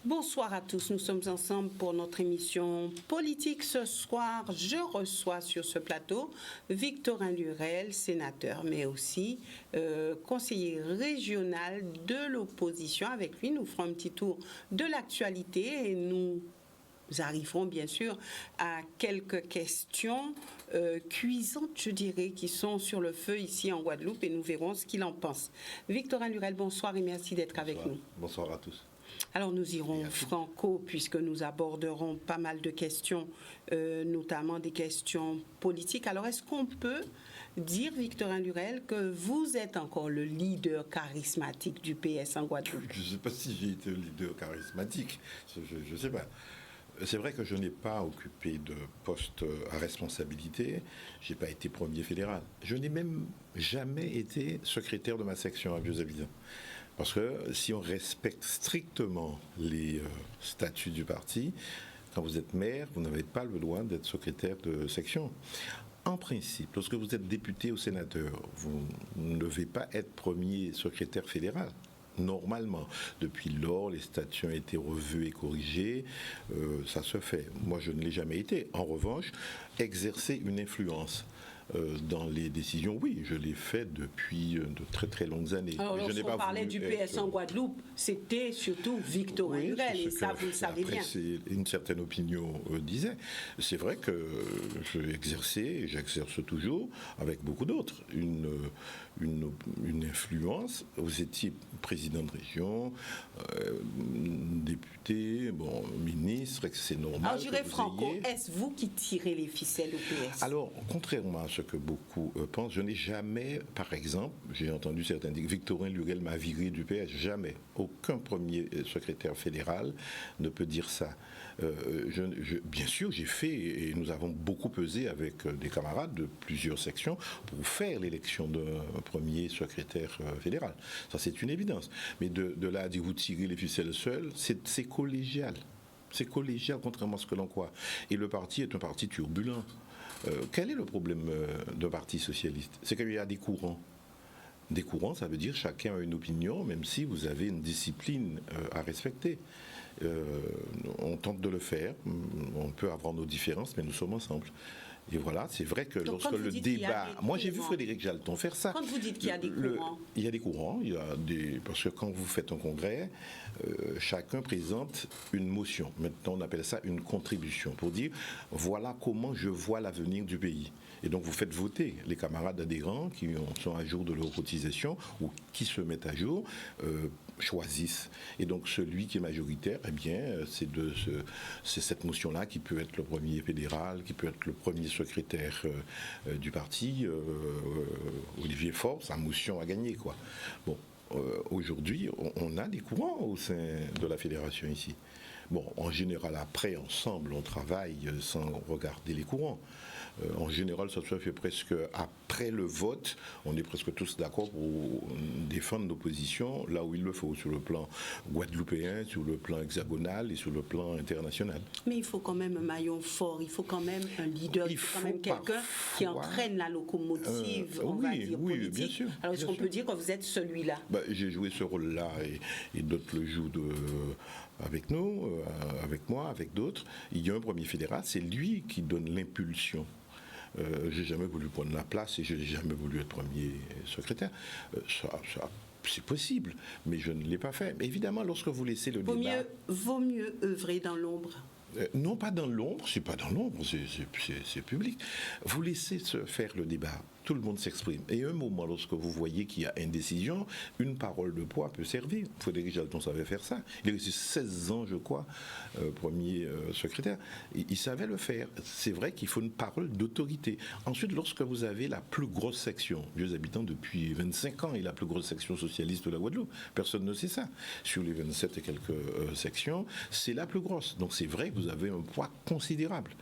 Bonsoir à tous, nous sommes ensemble pour notre émission politique. Ce soir, je reçois sur ce plateau Victorin Lurel, sénateur, mais aussi conseiller régional de l'opposition. Avec lui, nous ferons un petit tour de l'actualité et nous arriverons bien sûr à quelques questions cuisantes, je dirais, qui sont sur le feu ici en Guadeloupe et nous verrons ce qu'il en pense. Victorin Lurel, bonsoir et merci d'être avec nous. Bonsoir à tous. Alors nous irons franco puisque nous aborderons pas mal de questions, notamment des questions politiques. Alors est-ce qu'on peut dire, Victorin Lurel, que vous êtes encore le leader charismatique du PS en Guadeloupe? Je ne sais pas si j'ai été le leader charismatique, je ne sais pas. C'est vrai que je n'ai pas occupé de poste à responsabilité, je n'ai pas été premier fédéral. Je n'ai même jamais été secrétaire de ma section à Vieux-Abidjan. Parce que si on respecte strictement les statuts du parti, quand vous êtes maire, vous n'avez pas le droit d'être secrétaire de section. En principe, lorsque vous êtes député ou sénateur, vous ne devez pas être premier secrétaire fédéral. Normalement, depuis lors, les statuts ont été revus et corrigés, ça se fait. Moi, je ne l'ai jamais été. En revanche, exercer une influence dans les décisions, oui, je l'ai fait depuis de très très longues années. Alors, lorsqu'on parlait du PS en Guadeloupe, c'était surtout Victorin Lurel, et ça, vous le savez bien. Une certaine opinion disait. C'est vrai que j'ai exercé, et j'exerce toujours, avec beaucoup d'autres, une influence. Vous étiez président de région, député, ministre, et que c'est normal. Alors, je dirais franco, est-ce vous qui tirez les ficelles au PS? Alors, contrairement à ce que beaucoup pensent, je n'ai jamais, par exemple, j'ai entendu certains dire que Victorin Lurel m'a viré du PS. Jamais. Aucun premier secrétaire fédéral ne peut dire ça. Bien sûr, j'ai fait, et nous avons beaucoup pesé avec des camarades de plusieurs sections pour faire l'élection d'un premier secrétaire fédéral. Ça, c'est une évidence. Mais de là à dire vous tirez les ficelles seuls, c'est collégial. C'est collégial, contrairement à ce que l'on croit. Et le parti est un parti turbulent. Quel est le problème d'un parti socialiste? C'est qu'il y a des courants. Des courants, ça veut dire chacun a une opinion, même si vous avez une discipline à respecter. On tente de le faire, on peut avoir nos différences, mais nous sommes ensemble. Et voilà, c'est vrai que donc, lorsque le débat... Moi, j'ai vu Frédéric Jalton faire ça. Quand vous dites qu'il y a des courants... Il y a des courants, parce que quand vous faites un congrès, chacun présente une motion. Maintenant, on appelle ça une contribution, pour dire, voilà comment je vois l'avenir du pays. Et donc, vous faites voter les camarades adhérents qui sont à jour de leur cotisation ou qui se mettent à jour, choisissent. Et donc, celui qui est majoritaire, eh bien, c'est cette motion-là qui peut être le premier fédéral, qui peut être le premier secrétaire du parti, Olivier Faure, sa motion a gagné, quoi. Bon, aujourd'hui, on a des courants au sein de la fédération ici. Bon, en général, après, ensemble, on travaille sans regarder les courants. En général, ça se fait presque après le vote. On est presque tous d'accord pour défendre nos positions là où il le faut, sur le plan guadeloupéen, sur le plan hexagonal et sur le plan international. Mais il faut quand même un maillon fort, il faut quand même un leader, il faut quand même quelqu'un qui entraîne la locomotive, on va dire, politique. Bien sûr. Alors, est-ce qu'on peut dire que vous êtes celui-là? J'ai joué ce rôle-là et d'autres le jouent avec nous, avec moi, avec d'autres. Il y a un premier fédéral, c'est lui qui donne l'impulsion. J'ai jamais voulu prendre la place et je n'ai jamais voulu être premier secrétaire. C'est possible, mais je ne l'ai pas fait. Mais évidemment, lorsque vous laissez le débat... Vaut mieux œuvrer dans l'ombre. Non, pas dans l'ombre, c'est pas dans l'ombre, c'est public. Vous laissez se faire le débat, tout le monde s'exprime. Et à un moment, lorsque vous voyez qu'il y a indécision, une parole de poids peut servir. Frédéric Jalton savait faire ça. Il est resté 16 ans, je crois, premier secrétaire. Il savait le faire. C'est vrai qu'il faut une parole d'autorité. Ensuite, lorsque vous avez la plus grosse section, Vieux-Abidjan depuis 25 ans, est la plus grosse section socialiste de la Guadeloupe, personne ne sait ça. Sur les 27 et quelques sections, c'est la plus grosse. Donc c'est vrai que vous avez un poids considérable.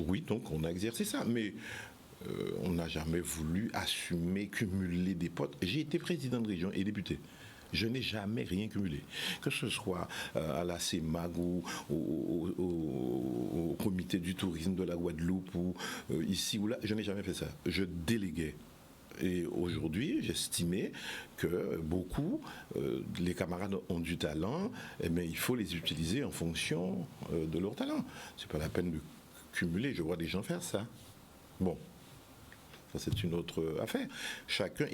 Oui, donc on a exercé ça, mais on n'a jamais voulu assumer, cumuler des postes. J'ai été président de région et député. Je n'ai jamais rien cumulé. Que ce soit à la CEMAG ou au comité du tourisme de la Guadeloupe ou ici ou là, je n'ai jamais fait ça. Je déléguais Et aujourd'hui, j'estimais que beaucoup, les camarades ont du talent, mais il faut les utiliser en fonction de leur talent. C'est pas la peine de cumuler. Je vois des gens faire ça. Bon, ça c'est une autre affaire. Chacun,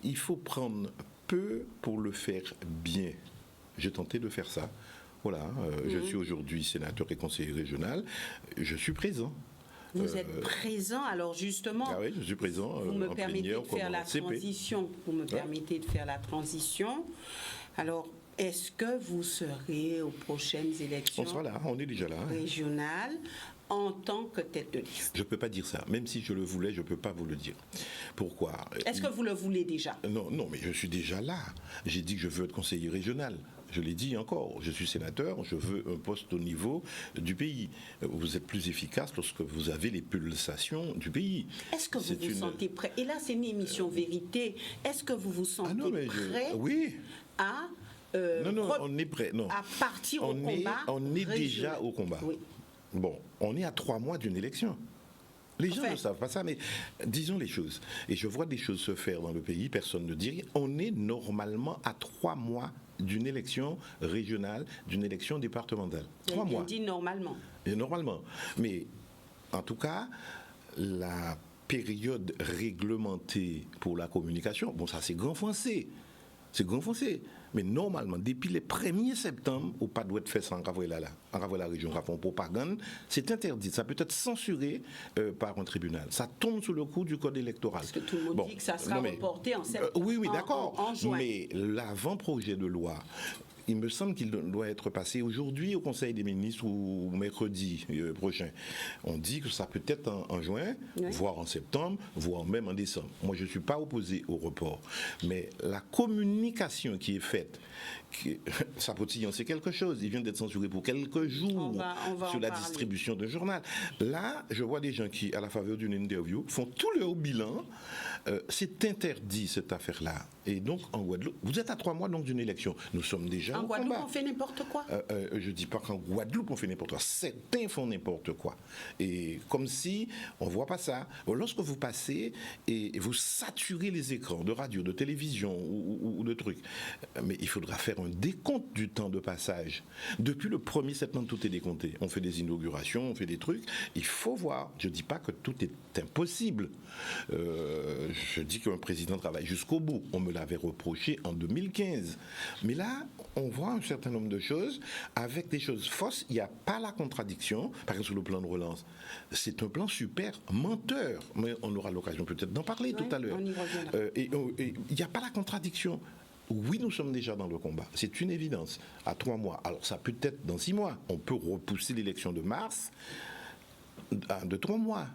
il faut prendre peu pour le faire bien. J'ai tenté de faire ça. Voilà, je suis aujourd'hui sénateur et conseiller régional. Je suis présent. Vous êtes présent, alors justement, ah oui, je suis présent, vous me en permettez plénière, de faire la CP. transition. Vous me permettez de faire la transition. Alors, est-ce que vous serez aux prochaines élections On sera là, on est déjà là. régionales en tant que tête de liste? Je ne peux pas dire ça. Même si je le voulais, je ne peux pas vous le dire. Pourquoi? Est-ce que vous le voulez déjà? Non, non, mais je suis déjà là. J'ai dit que je veux être conseiller régional. Je l'ai dit encore, je suis sénateur, je veux un poste au niveau du pays. Vous êtes plus efficace lorsque vous avez les pulsations du pays. Est-ce que vous vous sentez prêt? Et là, c'est une émission vérité. Est-ce que vous vous sentez prêt oui. à... non, on est prêt. Non. À partir au combat on est déjà au combat. Oui. Bon, on est à 3 mois d'une élection. Les gens ne savent pas ça, mais disons les choses. Et je vois des choses se faire dans le pays, personne ne dit rien. On est normalement à 3 mois d'une élection régionale, d'une élection départementale. 3 mois. On dit normalement. Et normalement. Mais en tout cas, la période réglementée pour la communication, bon, ça c'est grand foncé. C'est grand foncé. Mais normalement, depuis le 1er septembre, au pas doit être fait ça en la région, en propagande, c'est interdit. Ça peut être censuré par un tribunal. Ça tombe sous le coup du code électoral. Parce que tout le monde dit que ça sera reporté en septembre. Oui, d'accord. En juin. Mais l'avant-projet de loi, il me semble qu'il doit être passé aujourd'hui au Conseil des ministres ou mercredi prochain. On dit que ça peut être en juin, voire en septembre, voire même en décembre. Moi, je ne suis pas opposé au report. Mais la communication qui est faite, Sapotillon, c'est quelque chose. Il vient d'être censuré pour quelques jours on va sur la distribution d'un journal. Là, je vois des gens qui, à la faveur d'une interview, font tout leur bilan. C'est interdit, cette affaire-là. Et donc, en Guadeloupe, vous êtes à 3 mois donc d'une élection. Nous sommes déjà en au Guadeloupe, combat. on fait n'importe quoi. Je ne dis pas qu'en Guadeloupe, on fait n'importe quoi. Certains font n'importe quoi. Et comme si on ne voit pas ça. Lorsque vous passez et vous saturez les écrans de radio, de télévision ou de trucs, mais il faudra faire un décompte du temps de passage. Depuis le 1er septembre, tout est décompté. On fait des inaugurations, on fait des trucs. Il faut voir. Je ne dis pas que tout est impossible. Je dis qu'un président travaille jusqu'au bout. On me l'avait reproché en 2015. Mais là, on voit un certain nombre de choses. Avec des choses fausses, il n'y a pas la contradiction. Par exemple, sur le plan de relance, c'est un plan super menteur. Mais on aura l'occasion peut-être d'en parler tout à l'heure. Et il n'y a pas la contradiction. Oui, nous sommes déjà dans le combat. C'est une évidence. À 3 mois. Alors, ça peut être dans 6 mois. On peut repousser l'élection de mars de 3 mois.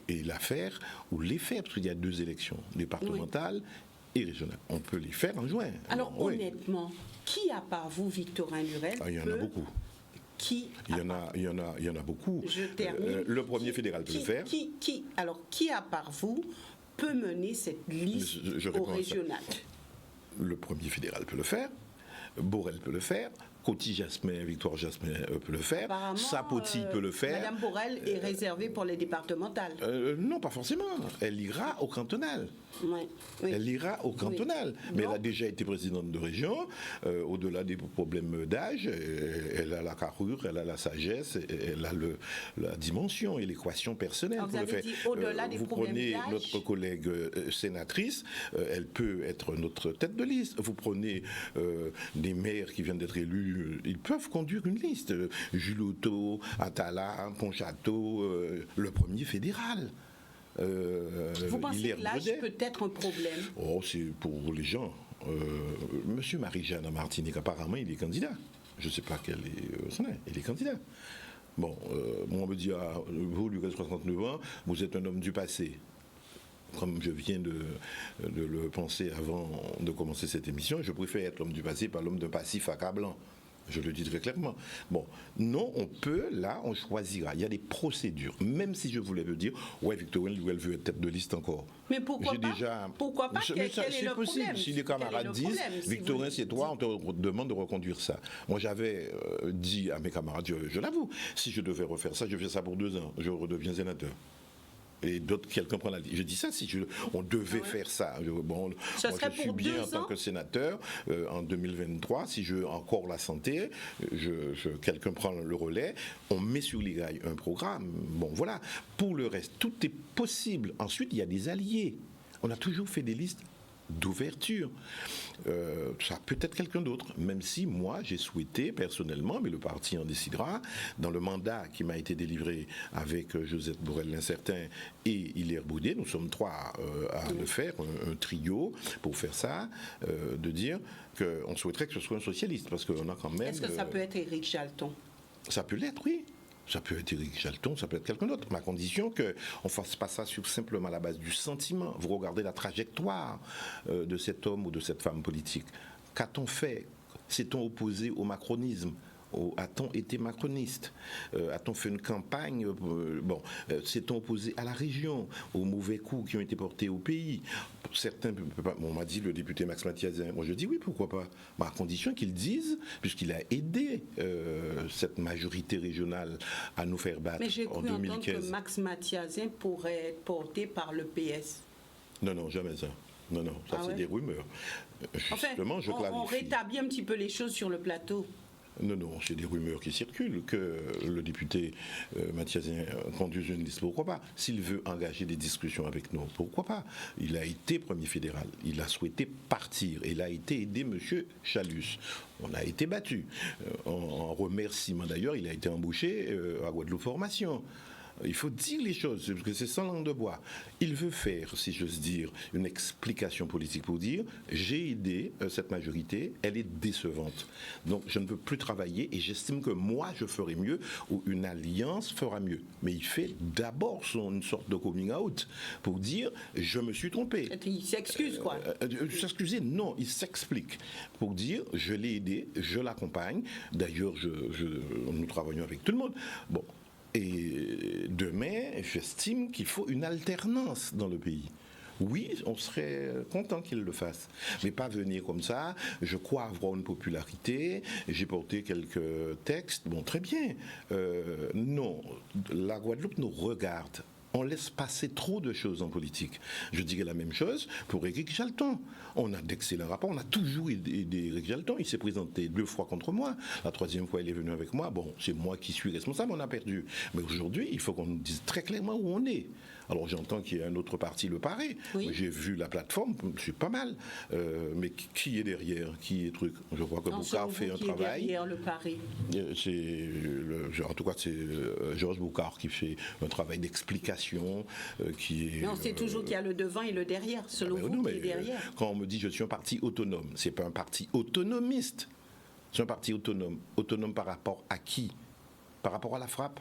Et la faire, ou les faire, parce qu'il y a 2 élections, départementales et régionales. On peut les faire en juin. Alors, honnêtement, qui à part vous, Victorin Lurel, il y en a beaucoup. Il y en a beaucoup. Je termine. Le premier fédéral peut le faire. Qui à part vous peut mener cette liste au régional? Le premier fédéral peut le faire. Borel peut le faire. Coty Jasmin, Victoire Jasmin peut le faire. Sapoti peut le faire. Madame Borel est réservée pour les départementales. Non, pas forcément. Elle ira au cantonal. Oui. Elle ira au cantonal. Mais elle a déjà été présidente de région. Au-delà des problèmes d'âge, elle a la carrure, elle a la sagesse, elle a la dimension et l'équation personnelle pour le faire. Au-delà des vous problèmes prenez d'âge. notre collègue sénatrice, elle peut être notre tête de liste. Vous prenez des maires qui viennent d'être élus, ils peuvent conduire une liste. Jules Otto, Atala, Pontchâteau, le premier fédéral. Vous pensez que l'âge peut être un problème? Oh, c'est pour les gens. Monsieur Marie-Jeanne à Martinique, apparemment, il est candidat. Je ne sais pas quel est son âge. Il est candidat. Bon, moi, on me dit, vous, lui reste 69 ans, vous êtes un homme du passé. Comme je viens de le penser avant de commencer cette émission, je préfère être l'homme du passé, pas l'homme d'un passif accablant. Je le dis très clairement. Bon, non, on peut, là, on choisira. Il y a des procédures. Même si je voulais le dire, ouais, Victorine, elle veut être tête de liste encore. Mais pourquoi pas? Pourquoi pas? Quel est le problème? Si les camarades disent, Victorine, c'est toi, on te demande de reconduire ça. Moi, j'avais dit à mes camarades, je l'avoue, si je devais refaire ça, je fais ça pour 2 ans. Je redeviens sénateur. Et d'autres, quelqu'un prend la ligne. Je dis ça, si on devait faire ça. Bon, Ça moi, serait je suis pour bien 2 en tant ans? que sénateur en 2023. Si j'ai encore la santé, quelqu'un prend le relais, on met sur les rails un programme. Bon, voilà. Pour le reste, tout est possible. Ensuite, il y a des alliés. On a toujours fait des listes d'ouverture. Ça peut être quelqu'un d'autre, même si moi j'ai souhaité personnellement, mais le parti en décidera, dans le mandat qui m'a été délivré avec Josette Borrell-Lincertin et Hilaire Baudet, nous sommes 3 à le faire, un trio pour faire ça, de dire qu'on souhaiterait que ce soit un socialiste, parce qu'on a quand même... Est-ce que ça peut être Éric Jalton? Ça peut l'être, oui. Ça peut être Éric Jalton, ça peut être quelqu'un d'autre. Mais à condition qu'on ne fasse pas ça simplement à la base du sentiment. Vous regardez la trajectoire de cet homme ou de cette femme politique. Qu'a-t-on fait? S'est-on opposé au macronisme? A-t-on été macroniste? A-t-on fait une campagne? S'est-on opposé à la région, aux mauvais coups qui ont été portés au pays? Certains, on m'a dit le député Max Mathiasin. Moi je dis oui, pourquoi pas? À condition qu'ils disent, puisqu'il a aidé cette majorité régionale à nous faire battre en 2015. Mais j'ai cru entendre que Max Mathiasin pourrait être porté par le PS. Non, jamais ça. Non, ça c'est des rumeurs. Justement, enfin, je clarifie. On rétablit un petit peu les choses sur le plateau. Non, c'est des rumeurs qui circulent que le député Mathiasin conduise une liste. Pourquoi pas? S'il veut engager des discussions avec nous, pourquoi pas? Il a été premier fédéral, il a souhaité partir, et il a été aidé M. Chalus. On a été battu. En remerciement d'ailleurs, il a été embauché à Guadeloupe Formation. Il faut dire les choses, parce que c'est sans langue de bois. Il veut faire, si j'ose dire, une explication politique pour dire j'ai aidé cette majorité, elle est décevante. Donc je ne veux plus travailler et j'estime que moi je ferai mieux ou une alliance fera mieux. Mais il fait d'abord une sorte de coming out pour dire je me suis trompé. Il s'excuse quoi? S'excuser, non, il s'explique pour dire je l'ai aidé, je l'accompagne. D'ailleurs, nous travaillons avec tout le monde. Bon. Et demain, j'estime qu'il faut une alternance dans le pays. Oui, on serait content qu'il le fasse, mais pas venir comme ça. Je crois avoir une popularité, j'ai porté quelques textes, bon, très bien. Non, la Guadeloupe nous regarde. On laisse passer trop de choses en politique. Je dirais la même chose pour Éric Jalton. On a d'excellents rapports, on a toujours aidé Éric Jalton. Il s'est présenté 2 fois contre moi. La 3e fois, il est venu avec moi. Bon, c'est moi qui suis responsable, on a perdu. Mais aujourd'hui, il faut qu'on nous dise très clairement où on est. Alors j'entends qu'il y a un autre parti, le Paré. Oui. J'ai vu la plateforme, c'est pas mal. Mais qui est derrière? Qui est truc? Je crois que Boucard fait un travail. Qui est derrière le Paré? En tout cas, c'est Georges Boucard qui fait un travail d'explication. Mais on sait toujours qu'il y a le devant et le derrière, selon vous, qui est derrière. Quand on me dit je suis un parti autonome, c'est pas un parti autonomiste. C'est un parti autonome. Autonome par rapport à qui? Par rapport à la frappe?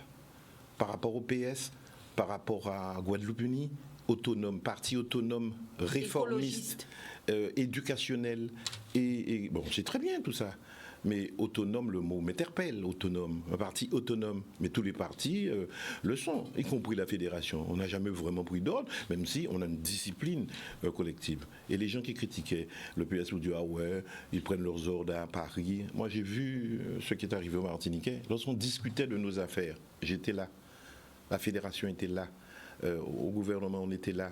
Par rapport au PS? Par rapport à Guadeloupe Unie, autonome, parti autonome, réformiste, éducationnel, et bon, c'est très bien tout ça. Mais autonome, le mot m'interpelle, autonome, un parti autonome. Mais tous les partis le sont, y compris la fédération. On n'a jamais vraiment pris d'ordre, même si on a une discipline collective. Et les gens qui critiquaient le PS vous disent ah ouais, ils prennent leurs ordres à Paris. Moi j'ai vu ce qui est arrivé au Martiniquais. Lorsqu'on discutait de nos affaires, j'étais là. La fédération était là, au gouvernement on était là.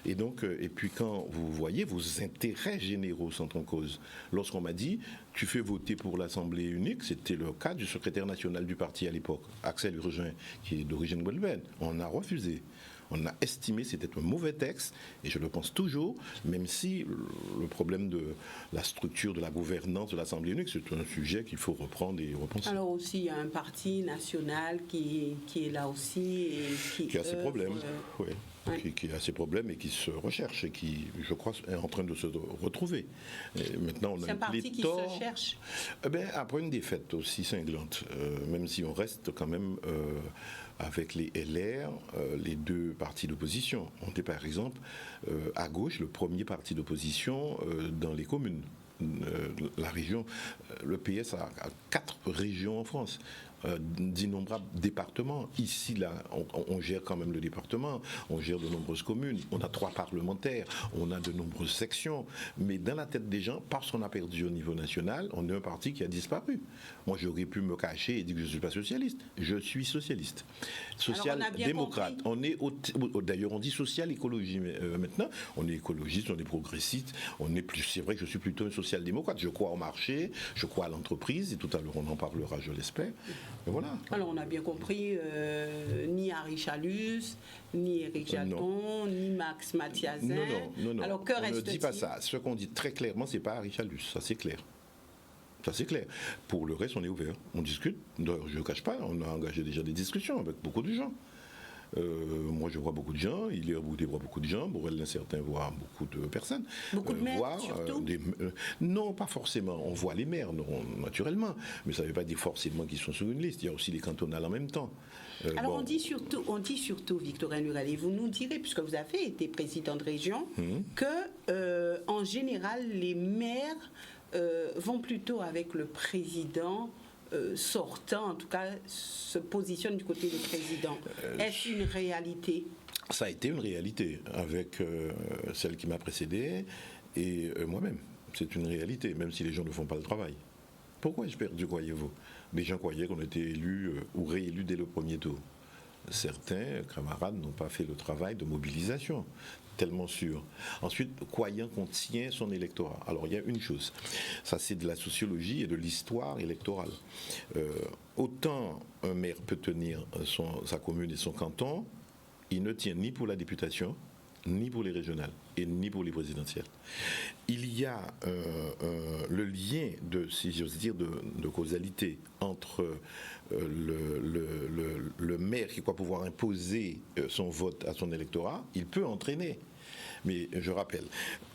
Et donc, et puis quand vous voyez vos intérêts généraux sont en cause, lorsqu'on m'a dit tu fais voter pour l'Assemblée unique, c'était le cas du secrétaire national du parti à l'époque, Axel Urgin, qui est d'origine guadeloupéenne, on a refusé. On a estimé que c'était un mauvais texte, et je le pense toujours, même si le problème de la structure de la gouvernance de l'Assemblée unique, c'est un sujet qu'il faut reprendre et repenser. Alors aussi, il y a un parti national qui est là aussi. Et qui a ses problèmes, oui. Qui a ses problèmes et qui se recherche et qui, je crois, est en train de se retrouver. Et maintenant, on a c'est un parti qui se cherche. Après une défaite aussi cinglante, même si on reste quand même avec les LR, les 2 partis d'opposition. On était par exemple à gauche le premier parti d'opposition dans les communes. la région, le PS a 4 régions en France. D'innombrables départements. Ici, là, on gère quand même le département, on gère de nombreuses communes, on a 3 parlementaires, on a de nombreuses sections, mais dans la tête des gens, parce qu'on a perdu au niveau national, on est un parti qui a disparu. Moi, j'aurais pu me cacher et dire que je ne suis pas socialiste. Je suis socialiste. Social-démocrate. On est d'ailleurs, on dit social-écologie maintenant. On est écologiste, on est progressiste, on est plus. C'est vrai que je suis plutôt un social-démocrate. Je crois au marché, je crois à l'entreprise, et tout à l'heure, on en parlera, je l'espère. Voilà. Alors on a bien compris, ni Harry Chalus, ni Éric Jaton, ni Max Mathiasin. Non. Alors que reste-t-il ? On ne dit pas ça. Ce qu'on dit très clairement, c'est pas Harry Chalus, ça c'est clair. Ça c'est clair. Pour le reste, on est ouvert. On discute. D'ailleurs, je ne cache pas, on a engagé déjà des discussions avec beaucoup de gens. Moi, je vois beaucoup de gens, il voit beaucoup de gens, Borel l'incertain voit beaucoup de personnes. Beaucoup de maires, surtout non, pas forcément. On voit les maires, naturellement, mais ça ne veut pas dire forcément qu'ils sont sur une liste. Il y a aussi les cantonales en même temps. Alors, on dit surtout, Victorin Lurel, et vous nous direz, puisque vous avez été président de région, que, en général, les maires vont plutôt avec le président sortant, en tout cas, se positionne du côté du président. Est-ce une réalité ? Ça a été une réalité avec celle qui m'a précédé et moi-même. C'est une réalité, même si les gens ne font pas le travail. Pourquoi ai-je perdu, croyez-vous ? Les gens croyaient qu'on était élus ou réélus dès le premier tour. Certains camarades n'ont pas fait le travail de mobilisation, tellement sûr. Ensuite, croyant qu'on tient son électorat. Alors, il y a une chose, ça c'est de la sociologie et de l'histoire électorale. Autant un maire peut tenir sa commune et son canton, il ne tient ni pour la députation, ni pour les régionales, et ni pour les présidentielles. Il y a le lien si j'ose dire, de causalité entre le maire qui croit pouvoir imposer son vote à son électorat, il peut entraîner. Mais je rappelle,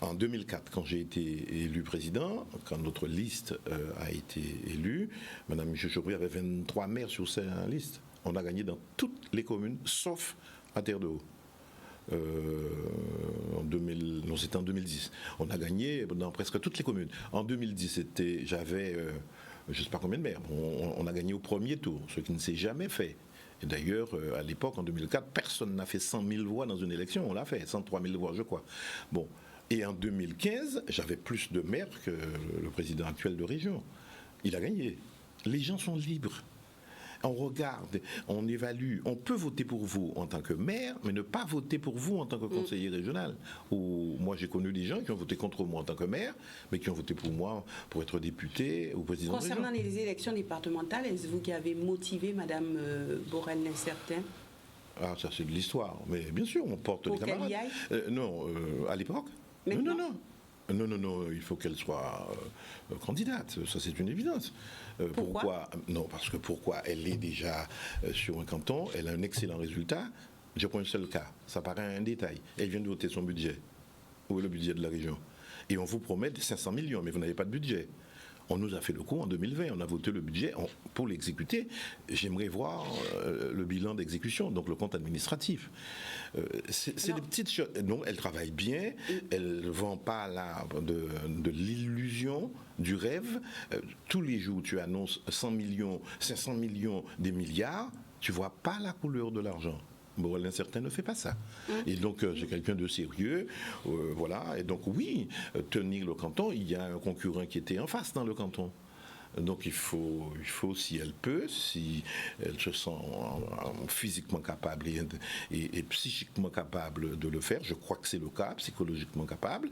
en 2004, quand j'ai été élu président, quand notre liste a été élue, Mme Michel Chauvry avait 23 maires sur sa liste. On a gagné dans toutes les communes, sauf à Terre-de-Haut. C'était en 2010. On a gagné dans presque toutes les communes. En 2010, j'avais je ne sais pas combien de maires. On a gagné au premier tour, ce qui ne s'est jamais fait. Et d'ailleurs, à l'époque, en 2004, personne n'a fait 100 000 voix dans une élection. On l'a fait, 103 000 voix, je crois. Bon. Et en 2015, j'avais plus de maires que le président actuel de région. Il a gagné. Les gens sont libres. On regarde, on évalue. On peut voter pour vous en tant que maire, mais ne pas voter pour vous en tant que conseiller régional. Ou moi, j'ai connu des gens qui ont voté contre moi en tant que maire, mais qui ont voté pour moi pour être député ou président de région. Concernant les élections départementales, est-ce vous qui avez motivé Mme Borel l'incertain ? Ah, ça c'est de l'histoire. Mais bien sûr, on porte les camarades. Non, à l'époque. Non, il faut qu'elle soit candidate, ça c'est une évidence. Pourquoi ? Non, parce que pourquoi ? Elle est déjà sur un canton, elle a un excellent résultat. Je prends un seul cas, ça paraît un détail. Elle vient de voter son budget. Où est le budget de la région ? Et on vous promet 500 millions, mais vous n'avez pas de budget. On nous a fait le coup en 2020, on a voté le budget pour l'exécuter. J'aimerais voir le bilan d'exécution, donc le compte administratif. C'est des petites choses. Non, elle travaille bien, elle ne vend pas là de l'illusion, du rêve. Tous les jours, tu annonces 100 millions, 500 millions, des milliards, tu ne vois pas la couleur de l'argent. Bon, l'incertain ne fait pas ça. Et donc, c'est quelqu'un de sérieux. Voilà. Et donc, oui, tenir le canton, il y a un concurrent qui était en face dans le canton. Donc, il faut si elle peut, si elle se sent physiquement capable et psychiquement capable de le faire, je crois que c'est le cas, psychologiquement capable,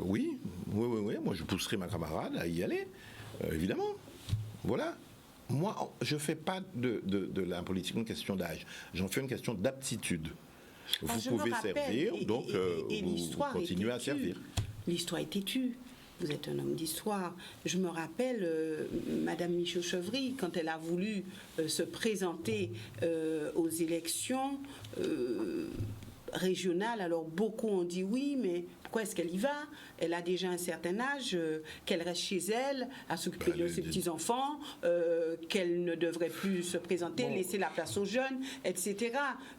oui, moi je pousserai ma camarade à y aller, évidemment. Voilà. Moi, je ne fais pas de la politique une question d'âge. J'en fais une question d'aptitude. Vous pouvez servir, donc vous continuez à servir. L'histoire est têtue. Vous êtes un homme d'histoire. Je me rappelle, Madame Michel Chauvry, quand elle a voulu se présenter aux élections, régionale. Alors beaucoup ont dit oui, mais pourquoi est-ce qu'elle y va? Elle a déjà un certain âge, qu'elle reste chez elle à s'occuper de ses petits-enfants, qu'elle ne devrait plus se présenter, laisser la place aux jeunes, etc.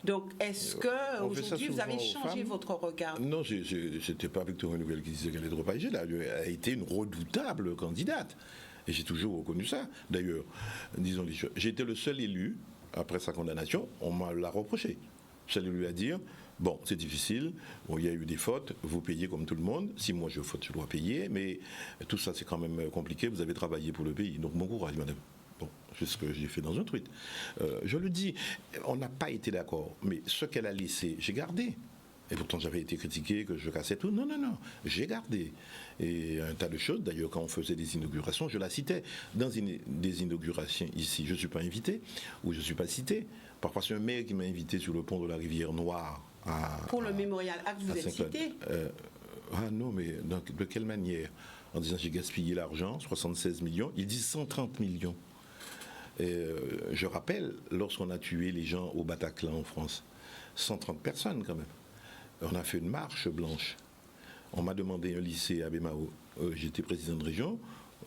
Donc est-ce que aujourd'hui vous avez changé votre regard? Non, c'était pas Victorine Nouvelle qui disait qu'elle était trop âgée. Elle a été une redoutable candidate. Et j'ai toujours reconnu ça. D'ailleurs, disons les choses. J'ai été le seul élu, après sa condamnation, on m'a l'a reproché. Seul élu à dire, bon, c'est difficile, bon, il y a eu des fautes, vous payez comme tout le monde. Si moi je faute, je dois payer, mais tout ça c'est quand même compliqué, vous avez travaillé pour le pays. Donc bon courage, madame. Bon, c'est ce que j'ai fait dans un tweet. Je le dis, on n'a pas été d'accord, mais ce qu'elle a laissé, j'ai gardé. Et pourtant, j'avais été critiqué, que je cassais tout. Non, j'ai gardé. Et un tas de choses. D'ailleurs, quand on faisait des inaugurations, je la citais. Dans des inaugurations ici, je ne suis pas invité, ou je ne suis pas cité. Parfois, c'est un maire qui m'a invité sur le pont de la Rivière Noire. Pour le Mémorial Act, vous êtes cité? Non, mais de quelle manière? En disant j'ai gaspillé l'argent, 76 millions. Il dit 130 millions. Et, je rappelle, lorsqu'on a tué les gens au Bataclan en France, 130 personnes quand même. On a fait une marche blanche. On m'a demandé un lycée à Bémao. J'étais président de région.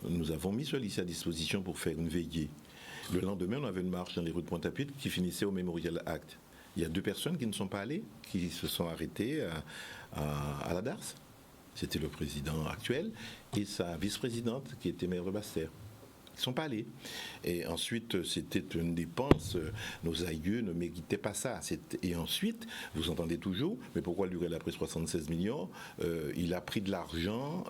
Nous avons mis ce lycée à disposition pour faire une veillée. Le lendemain, on avait une marche dans les rues de Pointe-à-Pitre qui finissait au Memorial Act. Il y a 2 personnes qui ne sont pas allées, qui se sont arrêtées à la DARS. C'était le président actuel et sa vice-présidente qui était maire de Basse-Terre. Ils ne sont pas allés. Et ensuite, c'était une dépense. Nos aïeux ne méritaient pas ça. Et ensuite, vous entendez toujours, mais pourquoi Lurel a pris 76 millions? Il a pris de l'argent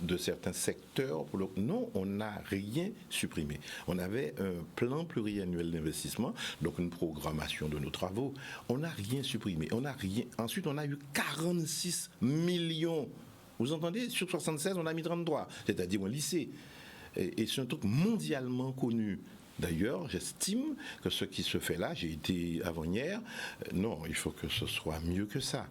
de certains secteurs. Non, on n'a rien supprimé. On avait un plan pluriannuel d'investissement, donc une programmation de nos travaux. On n'a rien supprimé. On n'a rien. Ensuite, on a eu 46 millions. Vous entendez? Sur 76, on a mis 33, c'est-à-dire un lycée. Et c'est un truc mondialement connu. D'ailleurs, j'estime que ce qui se fait là, j'ai été avant-hier, non, il faut que ce soit mieux que ça.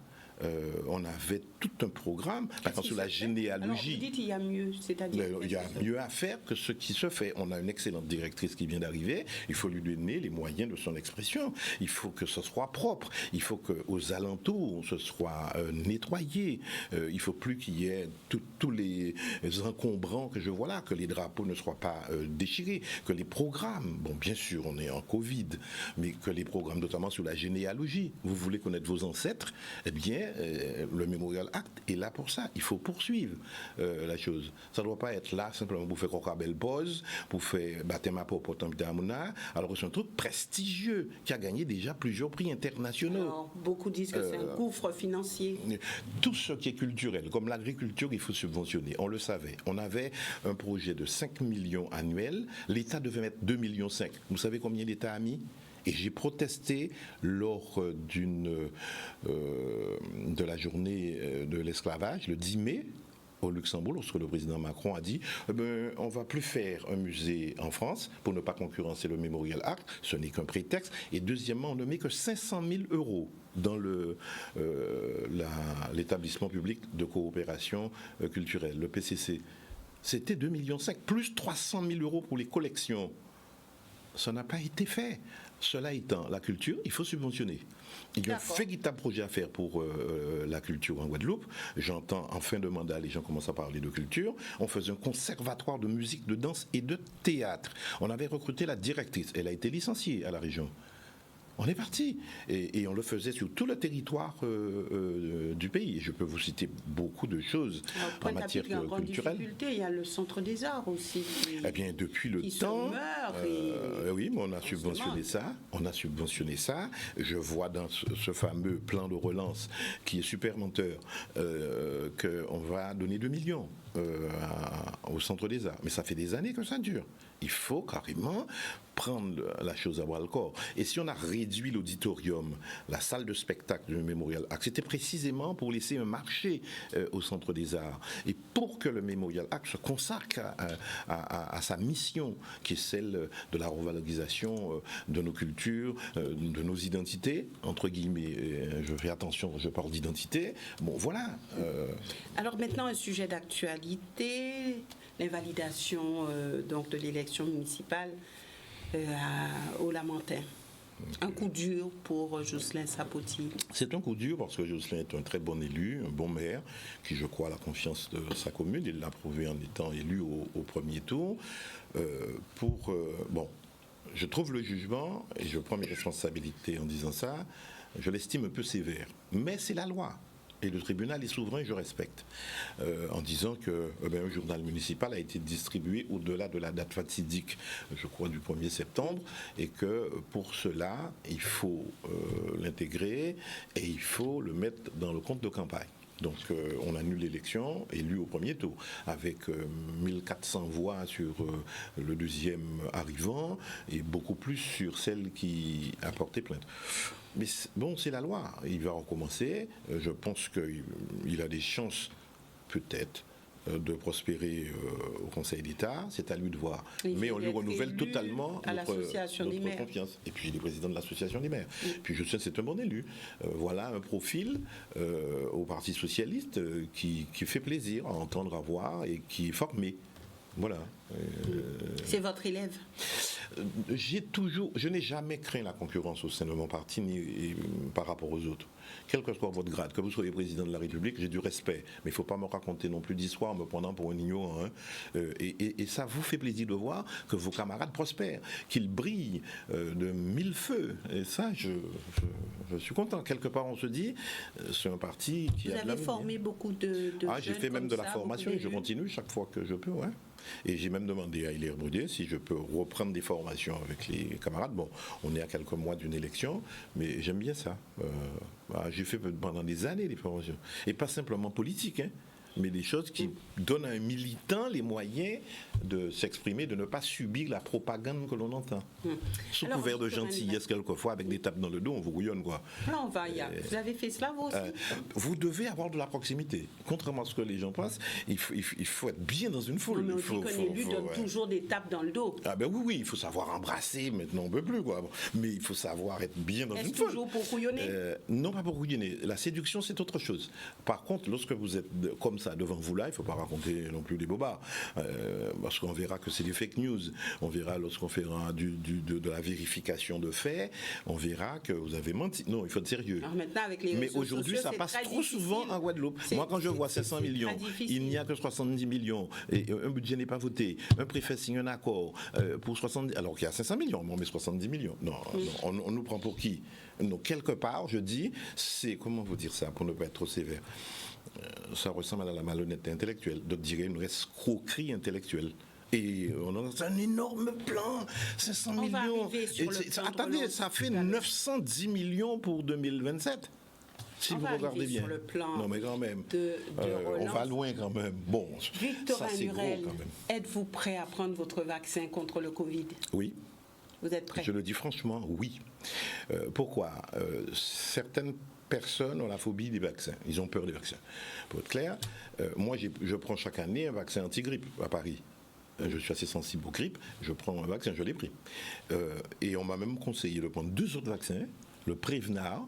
On avait tout un programme, par exemple sur la généalogie. Alors, vous dites il y a mieux, c'est-à-dire il y a mieux à faire que ce qui se fait. On a une excellente directrice qui vient d'arriver. Il faut lui donner les moyens de son expression. Il faut que ce soit propre. Il faut qu'aux alentours, ce soit nettoyé. Il ne faut plus qu'il y ait tous les encombrants que je vois là, que les drapeaux ne soient pas déchirés, que les programmes, bon, bien sûr, on est en Covid, mais que les programmes, notamment sur la généalogie, vous voulez connaître vos ancêtres, eh bien, le Memorial Act est là pour ça. Il faut poursuivre la chose. Ça ne doit pas être là simplement pour faire belle pause, pour faire baptême à Popotam d'Amouna, alors que c'est un truc prestigieux qui a gagné déjà plusieurs prix internationaux. Alors, beaucoup disent que c'est un gouffre financier. Tout ce qui est culturel, comme l'agriculture, il faut subventionner. On le savait. On avait un projet de 5 millions annuels. L'État devait mettre 2,5 millions. Vous savez combien l'État a mis? Et j'ai protesté lors de la journée de l'esclavage, le 10 mai, au Luxembourg, lorsque le président Macron a dit on ne va plus faire un musée en France pour ne pas concurrencer le Memorial Act, ce n'est qu'un prétexte. Et deuxièmement, on ne met que 500 000 € dans l'établissement public de coopération culturelle, le PCC. C'était 2,5 millions, plus 300 000 € pour les collections. Ça n'a pas été fait. Cela étant, la culture, il faut subventionner. Il y a un véritable projet à faire pour la culture en Guadeloupe. J'entends en fin de mandat, les gens commencent à parler de culture. On faisait un conservatoire de musique, de danse et de théâtre. On avait recruté la directrice. Elle a été licenciée à la région. On est parti. Et on le faisait sur tout le territoire du pays. Et je peux vous citer beaucoup de choses en matière culturelle. Il y a le Centre des Arts aussi. Eh bien, depuis le temps. Oui, mais on a subventionné ça. On a subventionné ça. Je vois dans ce fameux plan de relance qui est super menteur qu'on va donner 2 millions au Centre des Arts. Mais ça fait des années que ça dure. Il faut carrément prendre la chose à bras le corps. Et si on a réduit l'auditorium, la salle de spectacle du Memorial Act, c'était précisément pour laisser un marché au Centre des Arts. Et pour que le Memorial Act se consacre à sa mission, qui est celle de la revalorisation de nos cultures, de nos identités, entre guillemets, je fais attention, je parle d'identité. Bon, voilà. Alors maintenant, un sujet d'actualité, l'invalidation donc de l'élection municipale au Lamentin. Un coup dur pour Jocelyn Sapoti. C'est un coup dur parce que Jocelyn est un très bon élu, un bon maire, qui je crois a la confiance de sa commune. Il l'a prouvé en étant élu au premier tour. Bon, je trouve le jugement, et je prends mes responsabilités en disant ça, je l'estime un peu sévère. Mais c'est la loi. Et le tribunal est souverain, je respecte, en disant que un journal municipal a été distribué au-delà de la date fatidique, je crois, du 1er septembre, et que pour cela, il faut l'intégrer et il faut le mettre dans le compte de campagne. Donc on annule l'élection, élu au premier tour, avec 1400 voix sur le deuxième arrivant et beaucoup plus sur celle qui a porté plainte. Mais bon, c'est la loi, il va recommencer. Je pense qu'il a des chances, peut-être, de prospérer au Conseil d'État, c'est à lui de voir. Mais on lui renouvelle totalement notre confiance. Et puis il est président de l'association des maires. Puis je sais que c'est un bon élu. Voilà un profil au Parti socialiste qui fait plaisir à entendre, à voir et qui est formé. Voilà. C'est votre élève? Je n'ai jamais craint la concurrence au sein de mon parti ni par rapport aux autres. Quel que soit votre grade, que vous soyez président de la République, j'ai du respect. Mais il ne faut pas me raconter non plus d'histoire en me prenant pour un ignorant. Et ça vous fait plaisir de voir que vos camarades prospèrent, qu'ils brillent de mille feux. Et ça, je suis content. Quelque part, on se dit, c'est un parti qui a de l'avenir. Vous avez formé beaucoup de jeunes. J'ai fait même de la formation et je continue chaque fois que je peux, ouais. Et j'ai même demandé à Hilaire Boudet si je peux reprendre des formations avec les camarades. Bon, on est à quelques mois d'une élection, mais j'aime bien ça. J'ai fait pendant des années des formations. Et pas simplement politiques, mais des choses qui donnent à un militant les moyens de s'exprimer, de ne pas subir la propagande que l'on entend. Sous couvert de gentillesse, quelquefois, avec des tapes dans le dos, on vous rouillonne, quoi. Là, on va y aller. Vous avez fait cela, vous aussi? Vous devez avoir de la proximité. Contrairement à ce que les gens pensent, il faut être bien dans une foule. Non, mais on dit qu'un élu donne toujours des tapes dans le dos. Ah ben oui, il faut savoir embrasser, maintenant on ne peut plus, quoi. Mais il faut savoir être bien dans une foule. Est-ce toujours pour couillonner? Non, pas pour couillonner. La séduction, c'est autre chose. Par contre, lorsque vous êtes comme ça devant vous là, il ne faut pas raconter non plus des bobards, parce qu'on verra que c'est des fake news. On verra lorsqu'on fera de la vérification de faits, on verra que vous avez menti. Non, il faut être sérieux. Alors maintenant, avec les mais aujourd'hui, ça passe trop souvent en Guadeloupe. Moi, quand je vois 500 millions, il n'y a que 70 millions, et un budget n'est pas voté, un préfet signe un accord pour 70, alors qu'il y a 500 millions, mais on met 70 millions. Non, on nous prend pour qui? Donc, quelque part, je dis, c'est, comment vous dire ça, pour ne pas être trop sévère, ça ressemble à la malhonnêteté intellectuelle, d'autres diraient une escroquerie intellectuelle. Et on a un énorme plan, 500 millions. Attendez, ça fait 910 millions pour 2027. Si vous regardez bien. Sur le plan non, mais quand même. On va loin quand même. Bon, Victorin ça c'est Lurel, gros quand même. êtes-vous prêt à prendre votre vaccin contre le Covid? Oui. Vous êtes prêt? Je le dis franchement, oui. Pourquoi? Certaines personnes ont la phobie des vaccins. Ils ont peur des vaccins. Pour être clair, moi je prends chaque année un vaccin anti-grippe à Paris. Je suis assez sensible aux grippes, je prends un vaccin, je l'ai pris. Et on m'a même conseillé de prendre 2 autres vaccins, le Prévenard,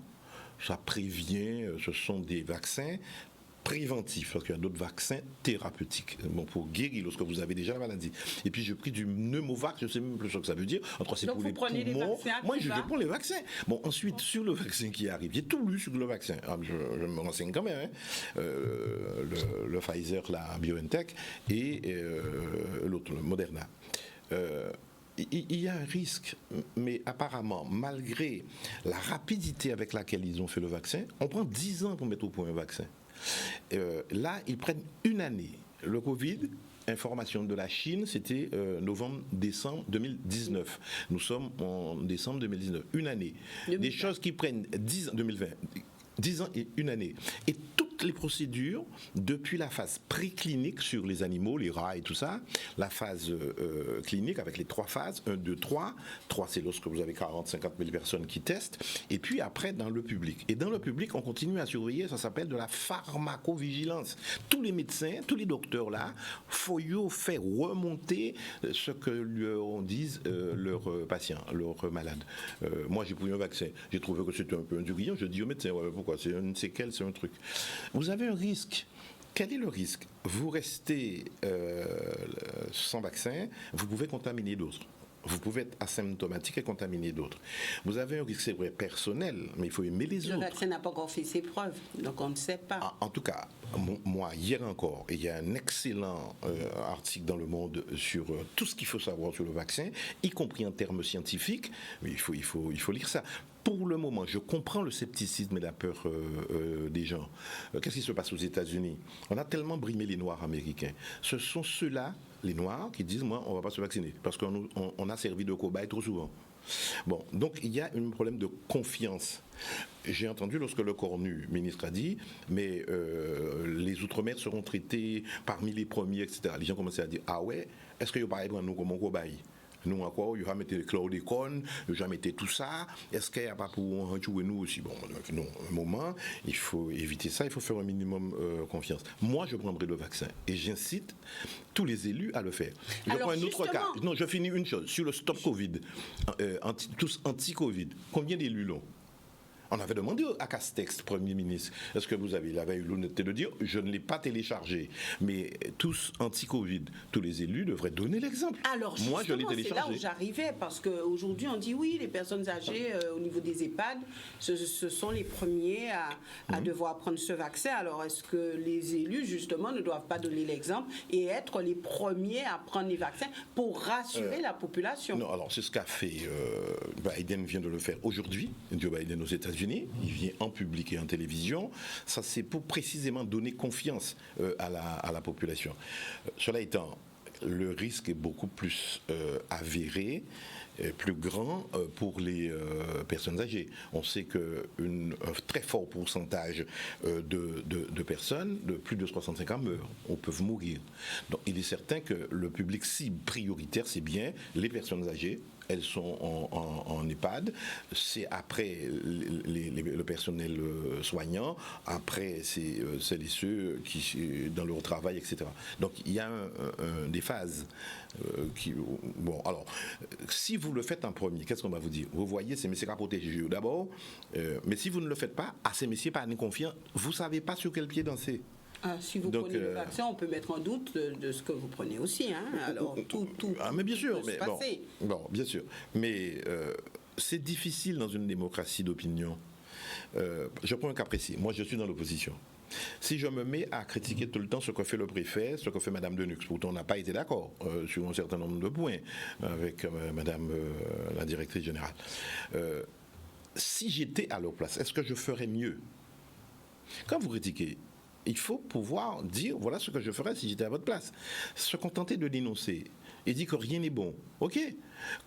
ça prévient, ce sont des vaccins préventifs, parce qu'il y a d'autres vaccins thérapeutiques, bon, pour guérir lorsque vous avez déjà la maladie. Et puis j'ai pris du Pneumovax, je ne sais même plus ce que ça veut dire. Entre c'est pour les poumons. Moi, je prends les vaccins. Bon, ensuite, sur le vaccin qui arrive, j'ai tout lu sur le vaccin. Je me renseigne quand même. Le Pfizer, la BioNTech, et l'autre, le Moderna. Il y a un risque, mais apparemment, malgré la rapidité avec laquelle ils ont fait le vaccin, on prend 10 ans pour mettre au point un vaccin. Là, ils prennent une année. Le Covid, information de la Chine, c'était novembre-décembre 2019. Nous sommes en décembre 2019. Une année. 2020. Des choses qui prennent 10 ans, 2020. 10 ans et une année. Et toutes les procédures, depuis la phase préclinique sur les animaux, les rats et tout ça, la phase clinique avec les 3 phases, 1, 2, 3. 3, c'est lorsque vous avez 40-50 000 personnes qui testent. Et puis après, dans le public. Et dans le public, on continue à surveiller, ça s'appelle de la pharmacovigilance. Tous les médecins, tous les docteurs là, faut faire remonter ce que on disent leurs patients, leurs malades. Moi, j'ai pris un vaccin. J'ai trouvé que c'était un peu indurient. Je dis au médecin, pourquoi? C'est une séquelle, c'est un truc. Vous avez un risque. Quel est le risque? Vous restez sans vaccin, vous pouvez contaminer d'autres. Vous pouvez être asymptomatique et contaminer d'autres. Vous avez un risque, c'est vrai, personnel, mais il faut aimer les autres. Le vaccin n'a pas encore fait ses preuves, donc on ne sait pas. En tout cas, moi, hier encore, il y a un excellent article dans Le Monde sur tout ce qu'il faut savoir sur le vaccin, y compris en termes scientifiques. Mais il faut lire ça. Pour le moment, je comprends le scepticisme et la peur des gens. Qu'est-ce qui se passe aux États-Unis? On a tellement brimé les Noirs américains. Ce sont ceux-là, les Noirs, qui disent, moi, on ne va pas se vacciner, parce qu'on a servi de cobaye trop souvent. Bon, donc il y a un problème de confiance. J'ai entendu lorsque le Cornu, ministre, a dit, mais les Outre-mer seront traités parmi les premiers, etc. Les gens commençaient à dire, ah ouais, est-ce que vous parlez de nous comme un cobaye? Nous, encore, il y a mis le chlordécone, il y a mis tout ça. Est-ce qu'il n'y a pas pour jouer nous aussi? Bon, non, un moment, il faut éviter ça, il faut faire un minimum confiance. Moi, je prendrai le vaccin et j'incite tous les élus à le faire. Je prends un autre cas. Non, je finis une chose. Sur le stop Covid, tous anti-Covid, combien d'élus l'ont? On avait demandé à Castex, Premier ministre, est-ce que il avait eu l'honnêteté de dire, je ne l'ai pas téléchargé. Mais tous anti-Covid, tous les élus devraient donner l'exemple. Alors, moi, je l'ai téléchargé. C'est là où j'arrivais, parce qu'aujourd'hui, on dit oui, les personnes âgées au niveau des EHPAD, ce sont les premiers à devoir prendre ce vaccin. Alors, est-ce que les élus, justement, ne doivent pas donner l'exemple et être les premiers à prendre les vaccins pour rassurer la population? Non, alors c'est ce qu'a fait Biden vient de le faire aujourd'hui, Joe Biden aux États-Unis. Il vient en public et en télévision. Ça, c'est pour précisément donner confiance à la population. Cela étant, le risque est beaucoup plus avéré, plus grand pour les personnes âgées. On sait qu'un très fort pourcentage de personnes de plus de 65 ans meurent ou peuvent mourir. Donc il est certain que le public cible prioritaire, c'est bien les personnes âgées. Elles sont en EHPAD, c'est après le personnel soignant, après c'est celles et ceux qui dans leur travail, etc. Donc il y a des phases qui... Bon, alors, si vous le faites en premier, qu'est-ce qu'on va vous dire? Vous voyez, ces messieurs qui protégent d'abord, mais si vous ne le faites pas, à ces messieurs pas confiants, vous ne savez pas sur quel pied danser. Si vous prenez le vaccin, on peut mettre en doute de ce que vous prenez aussi. Alors, tout mais bien sûr, peut se passer. Bon, bien sûr. Mais c'est difficile dans une démocratie d'opinion. Je prends un cas précis. Moi, je suis dans l'opposition. Si je me mets à critiquer tout le temps ce que fait le préfet, ce que fait Madame Denux, pourtant on n'a pas été d'accord sur un certain nombre de points avec Madame la directrice générale. Si j'étais à leur place, est-ce que je ferais mieux? Quand vous critiquez, il faut pouvoir dire, voilà ce que je ferais si j'étais à votre place. Se contenter de dénoncer et dire que rien n'est bon. OK.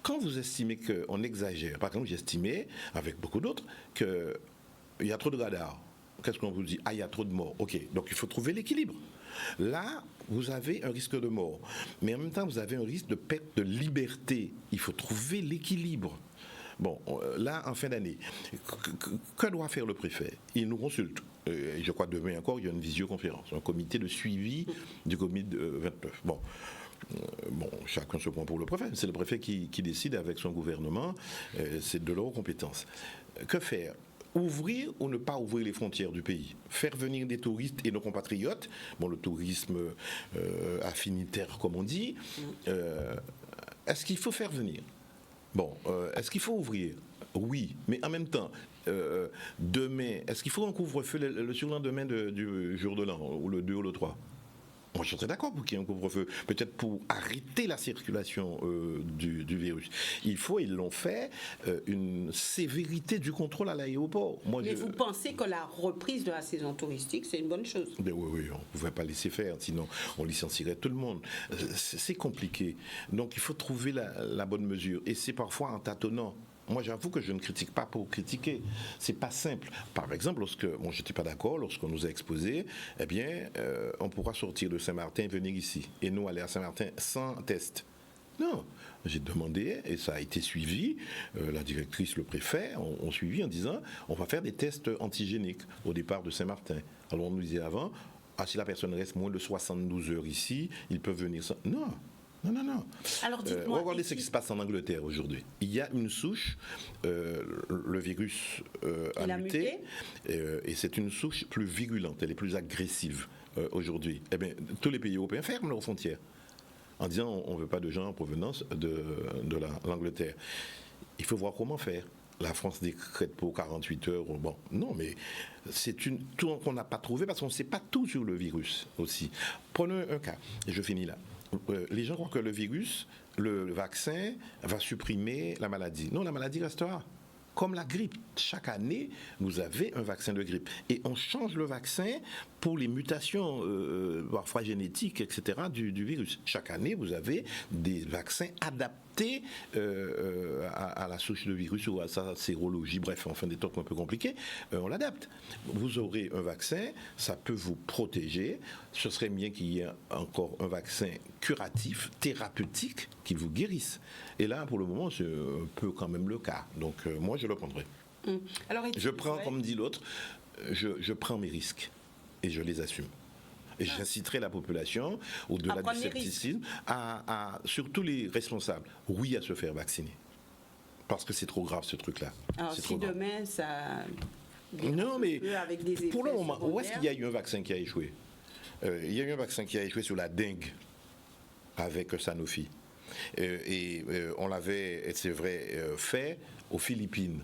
Quand vous estimez qu'on exagère, par exemple, j'estimais, avec beaucoup d'autres, qu'il y a trop de radars. Qu'est-ce qu'on vous dit? Ah, il y a trop de morts. OK. Donc, il faut trouver l'équilibre. Là, vous avez un risque de mort. Mais en même temps, vous avez un risque de perte de liberté. Il faut trouver l'équilibre. Bon, là, en fin d'année, que doit faire le préfet? Il nous consulte. Je crois demain encore, il y a une visioconférence, un comité de suivi du Covid 29. Bon, chacun se prend pour le préfet. C'est le préfet qui décide avec son gouvernement. C'est de leur compétence. Que faire? Ouvrir ou ne pas ouvrir les frontières du pays? Faire venir des touristes et nos compatriotes, le tourisme affinitaire comme on dit, est-ce qu'il faut faire venir? Est-ce qu'il faut ouvrir? Oui, mais en même temps, demain, est-ce qu'il faut un couvre-feu le surlendemain du jour de l'an, ou le 2 ou le 3? Moi, je serais d'accord pour qu'il y ait un couvre-feu, peut-être pour arrêter la circulation du virus. Il faut, ils l'ont fait, une sévérité du contrôle à l'aéroport. Mais vous pensez que la reprise de la saison touristique, c'est une bonne chose? Oui, on ne pouvait pas laisser faire, sinon on licencierait tout le monde. C'est compliqué. Donc, il faut trouver la bonne mesure. Et c'est parfois en tâtonnant. Moi, j'avoue que je ne critique pas pour critiquer. C'est pas simple. Par exemple, j'étais pas d'accord, lorsqu'on nous a exposé, on pourra sortir de Saint-Martin et venir ici. Et nous, aller à Saint-Martin sans test. Non, j'ai demandé, et ça a été suivi, la directrice, le préfet, ont suivi en disant, on va faire des tests antigéniques au départ de Saint-Martin. Alors, on nous disait avant, si la personne reste moins de 72 heures ici, ils peuvent venir sans... Non. Alors dites-moi, regardez ce qui se passe en Angleterre aujourd'hui. Il y a une souche, le virus a muté, et c'est une souche plus virulente, elle est plus agressive aujourd'hui. Tous les pays européens ferment leurs frontières. en disant on ne veut pas de gens en provenance de l'Angleterre. Il faut voir comment faire. La France décrète pour 48 heures. Bon, non, mais c'est tout qu'on n'a pas trouvé parce qu'on ne sait pas tout sur le virus aussi. Prenons un cas, et je finis là. Les gens croient que le vaccin va supprimer la maladie. Non, la maladie restera. Comme la grippe. Chaque année, vous avez un vaccin de grippe. Et on change le vaccin pour les mutations, parfois génétiques, etc., du virus. Chaque année, vous avez des vaccins adaptés à la souche de virus ou à sa sérologie, bref, enfin des trucs un peu compliqués. On l'adapte. Vous aurez un vaccin, ça peut vous protéger. Ce serait bien qu'il y ait encore un vaccin curatif, thérapeutique, qui vous guérisse. Et là, pour le moment, c'est un peu quand même le cas. Donc, moi, je le prendrai. Alors, je prends, comme dit l'autre, je prends mes risques et je les assume. Et j'inciterai la population, au-delà du scepticisme, surtout les responsables, oui, à se faire vacciner. Parce que c'est trop grave, ce truc-là. Alors, si demain, ça... Non, mais avec des pour le moment, où est-ce qu'il y a eu un vaccin qui a échoué? Il y a eu un vaccin qui a échoué sur la dengue avec Sanofi. On l'avait, c'est vrai, fait aux Philippines.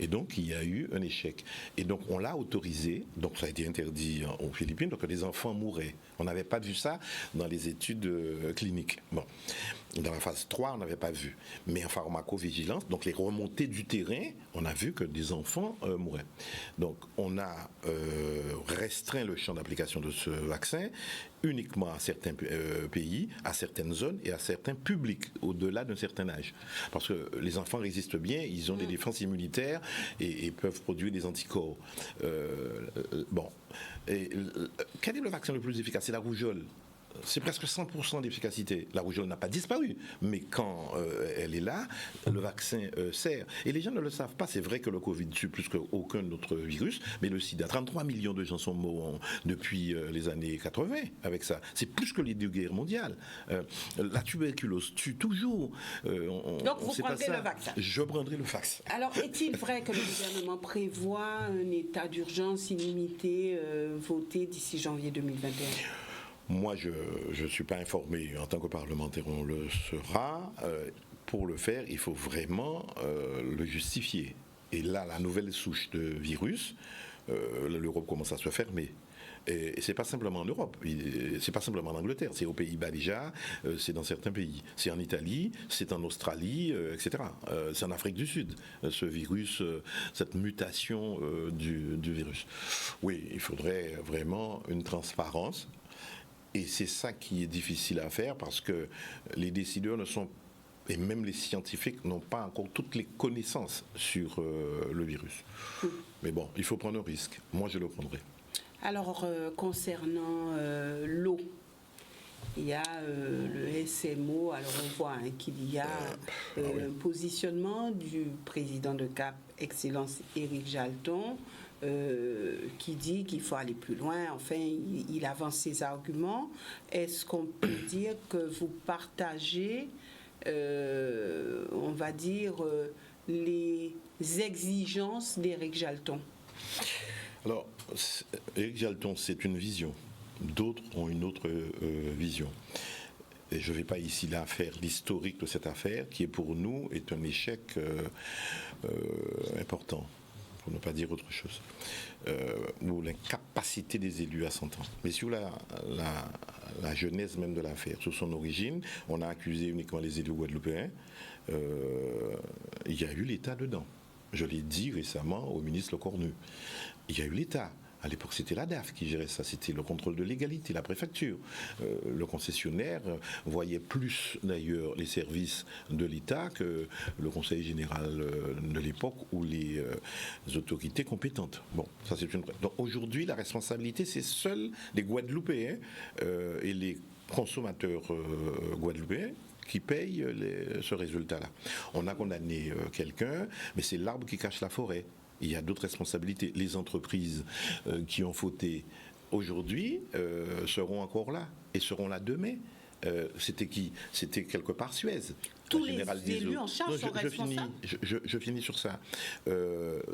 Et donc, il y a eu un échec. Et donc, on l'a autorisé. Donc, ça a été interdit aux Philippines. Donc, les enfants mouraient. On n'avait pas vu ça dans les études cliniques. Bon. Dans la phase 3, on n'avait pas vu. Mais en pharmacovigilance, donc les remontées du terrain, on a vu que des enfants mouraient. Donc, on a restreint le champ d'application de ce vaccin uniquement à certains pays, à certaines zones et à certains publics, au-delà d'un certain âge. Parce que les enfants résistent bien, ils ont des défenses immunitaires et peuvent produire des anticorps. Bon. Quel est le vaccin le plus efficace? C'est la rougeole. C'est presque 100% d'efficacité. La rougeole n'a pas disparu, mais quand elle est là, le vaccin sert. Et les gens ne le savent pas. C'est vrai que le Covid tue plus qu'aucun autre virus, mais le sida, 33 millions de gens sont morts depuis les années 80 avec ça. C'est plus que les deux guerres mondiales. La tuberculose tue toujours. Donc vous prendrez le vaccin? Je prendrai le vaccin. Alors est-il vrai que le gouvernement prévoit un état d'urgence illimité voté d'ici janvier 2021? Moi, je ne suis pas informé. En tant que parlementaire, on le sera. Pour le faire, il faut vraiment le justifier. Et là, la nouvelle souche de virus, l'Europe commence à se fermer. Et c'est pas simplement en Europe, c'est pas simplement en Angleterre, c'est aux Pays-Bas déjà, c'est dans certains pays, c'est en Italie, c'est en Australie, etc. C'est en Afrique du Sud, ce virus, cette mutation du virus. Oui, il faudrait vraiment une transparence. Et c'est ça qui est difficile à faire parce que les décideurs ne sont, et même les scientifiques n'ont pas encore toutes les connaissances sur le virus. Mais bon, il faut prendre un risque. Moi, je le prendrai. Alors, concernant l'eau, il y a le SMO. Alors, on voit qu'il y a un positionnement du président de CAP, Excellence Éric Jalton, qui dit qu'il faut aller plus loin. Enfin, il avance ses arguments. Est-ce qu'on peut dire que vous partagez, on va dire, les exigences d'Éric Jalton? Alors, Éric Jalton, c'est une vision. D'autres ont une autre vision. Et je ne vais pas ici là faire l'historique de cette affaire, qui est pour nous est un échec important, pour ne pas dire autre chose, ou l'incapacité des élus à s'entendre. Mais sur la genèse même de l'affaire, sur son origine, on a accusé uniquement les élus guadeloupéens. Il y a eu l'État dedans. Je l'ai dit récemment au ministre Lecornu. Il y a eu l'État. À l'époque, c'était la DAF qui gérait ça, c'était le contrôle de légalité, la préfecture. Le concessionnaire voyait plus d'ailleurs les services de l'État que le conseil général de l'époque ou les autorités compétentes. Bon, ça c'est une. Donc aujourd'hui, la responsabilité, c'est seuls les Guadeloupéens et les consommateurs guadeloupéens qui payent ce résultat-là. On a condamné quelqu'un, mais c'est l'arbre qui cache la forêt. Il y a d'autres responsabilités. Les entreprises qui ont fauté aujourd'hui seront encore là et seront là demain. C'était qui? C'était quelque part Suez. Tous les élus en charge sont responsables. Je finis sur ça.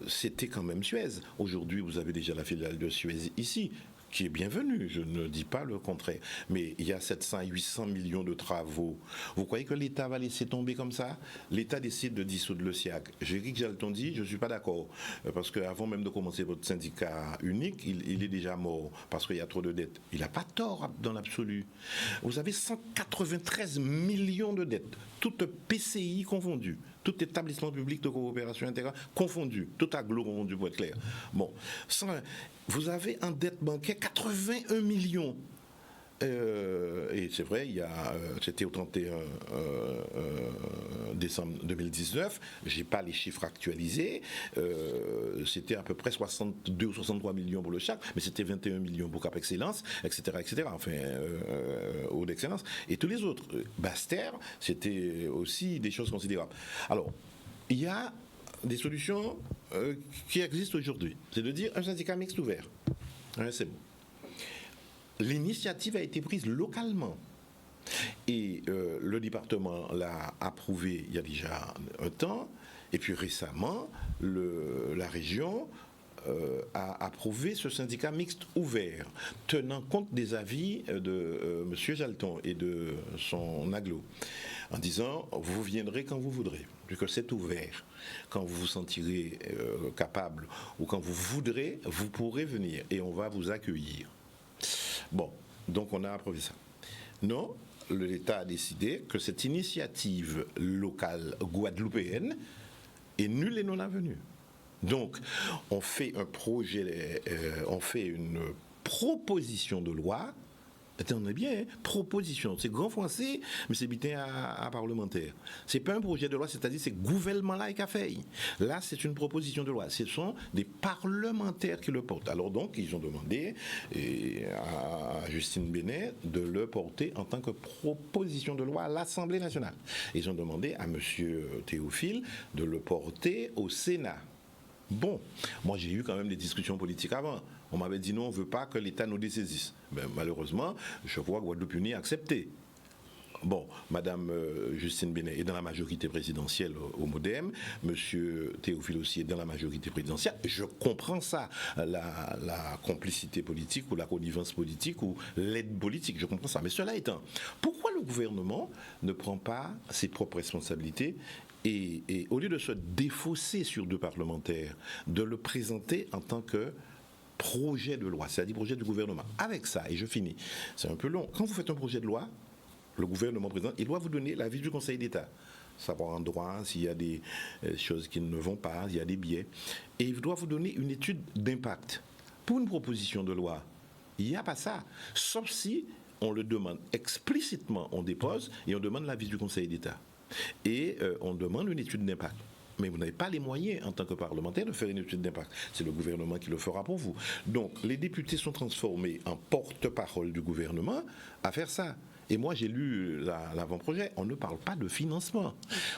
C'était quand même Suez. Aujourd'hui, vous avez déjà la filiale de Suez ici. qui est bienvenu, je ne dis pas le contraire. Mais il y a 700 à 800 millions de travaux. Vous croyez que l'État va laisser tomber comme ça? L'État décide de dissoudre le SIAC. Éric Jalton dit, je ne suis pas d'accord, parce qu'avant même de commencer votre syndicat unique, il est déjà mort, parce qu'il y a trop de dettes. Il n'a pas tort dans l'absolu. Vous avez 193 millions de dettes, toutes PCI confondues, tout établissement public de coopération intégrale confondu, tout aglo confondu pour être clair. Bon, vous avez en dette bancaire 81 millions. Et c'est vrai, c'était au 31 décembre 2019, je n'ai pas les chiffres actualisés, c'était à peu près 62 ou 63 millions pour le CHAC, mais c'était 21 millions pour Cap Excellence, etc., enfin, Haute Excellence, et tous les autres. Basse-Terre, c'était aussi des choses considérables. Alors, il y a des solutions qui existent aujourd'hui, c'est de dire un syndicat mixte ouvert. C'est bon. L'initiative a été prise localement et le département l'a approuvé il y a déjà un temps et puis récemment la région a approuvé ce syndicat mixte ouvert tenant compte des avis de M. Jalton et de son aglo en disant vous viendrez quand vous voudrez puisque c'est ouvert, quand vous vous sentirez capable ou quand vous voudrez vous pourrez venir et on va vous accueillir. Bon, donc on a approuvé ça. Non, l'État a décidé que cette initiative locale guadeloupéenne est nulle et non avenue. Donc, on fait un projet, on fait une proposition de loi. Attendez bien, hein, proposition, c'est grand français, mais c'est bien à parlementaire. C'est pas un projet de loi, c'est-à-dire c'est gouvernement là qui a fait. Là, c'est une proposition de loi. Ce sont des parlementaires qui le portent. Alors donc, ils ont demandé à Justine Benet de le porter en tant que proposition de loi à l'Assemblée nationale. Ils ont demandé à M. Théophile de le porter au Sénat. Bon, moi j'ai eu quand même des discussions politiques avant. On m'avait dit non, on ne veut pas que l'État nous dessaisisse. Ben, malheureusement, je vois que Guadeloupe Unie a accepté. Bon, Madame Justine Benet est dans la majorité présidentielle au MODEM, Monsieur Théophile aussi est dans la majorité présidentielle. Je comprends ça, la complicité politique ou la connivence politique ou l'aide politique, je comprends ça. Mais cela étant, pourquoi le gouvernement ne prend pas ses propres responsabilités et au lieu de se défausser sur deux parlementaires, de le présenter en tant que projet de loi, c'est-à-dire projet du gouvernement. Avec ça, et je finis, c'est un peu long. Quand vous faites un projet de loi, le gouvernement présent, il doit vous donner l'avis du Conseil d'État. Savoir en droit s'il y a des choses qui ne vont pas, il y a des biais. Et il doit vous donner une étude d'impact. Pour une proposition de loi, il n'y a pas ça. Sauf si on le demande explicitement, on dépose et on demande l'avis du Conseil d'État. Et on demande une étude d'impact. Mais vous n'avez pas les moyens en tant que parlementaire de faire une étude d'impact. C'est le gouvernement qui le fera pour vous. Donc les députés sont transformés en porte-parole du gouvernement à faire ça. Et moi, j'ai lu l'avant-projet. On ne parle pas de financement.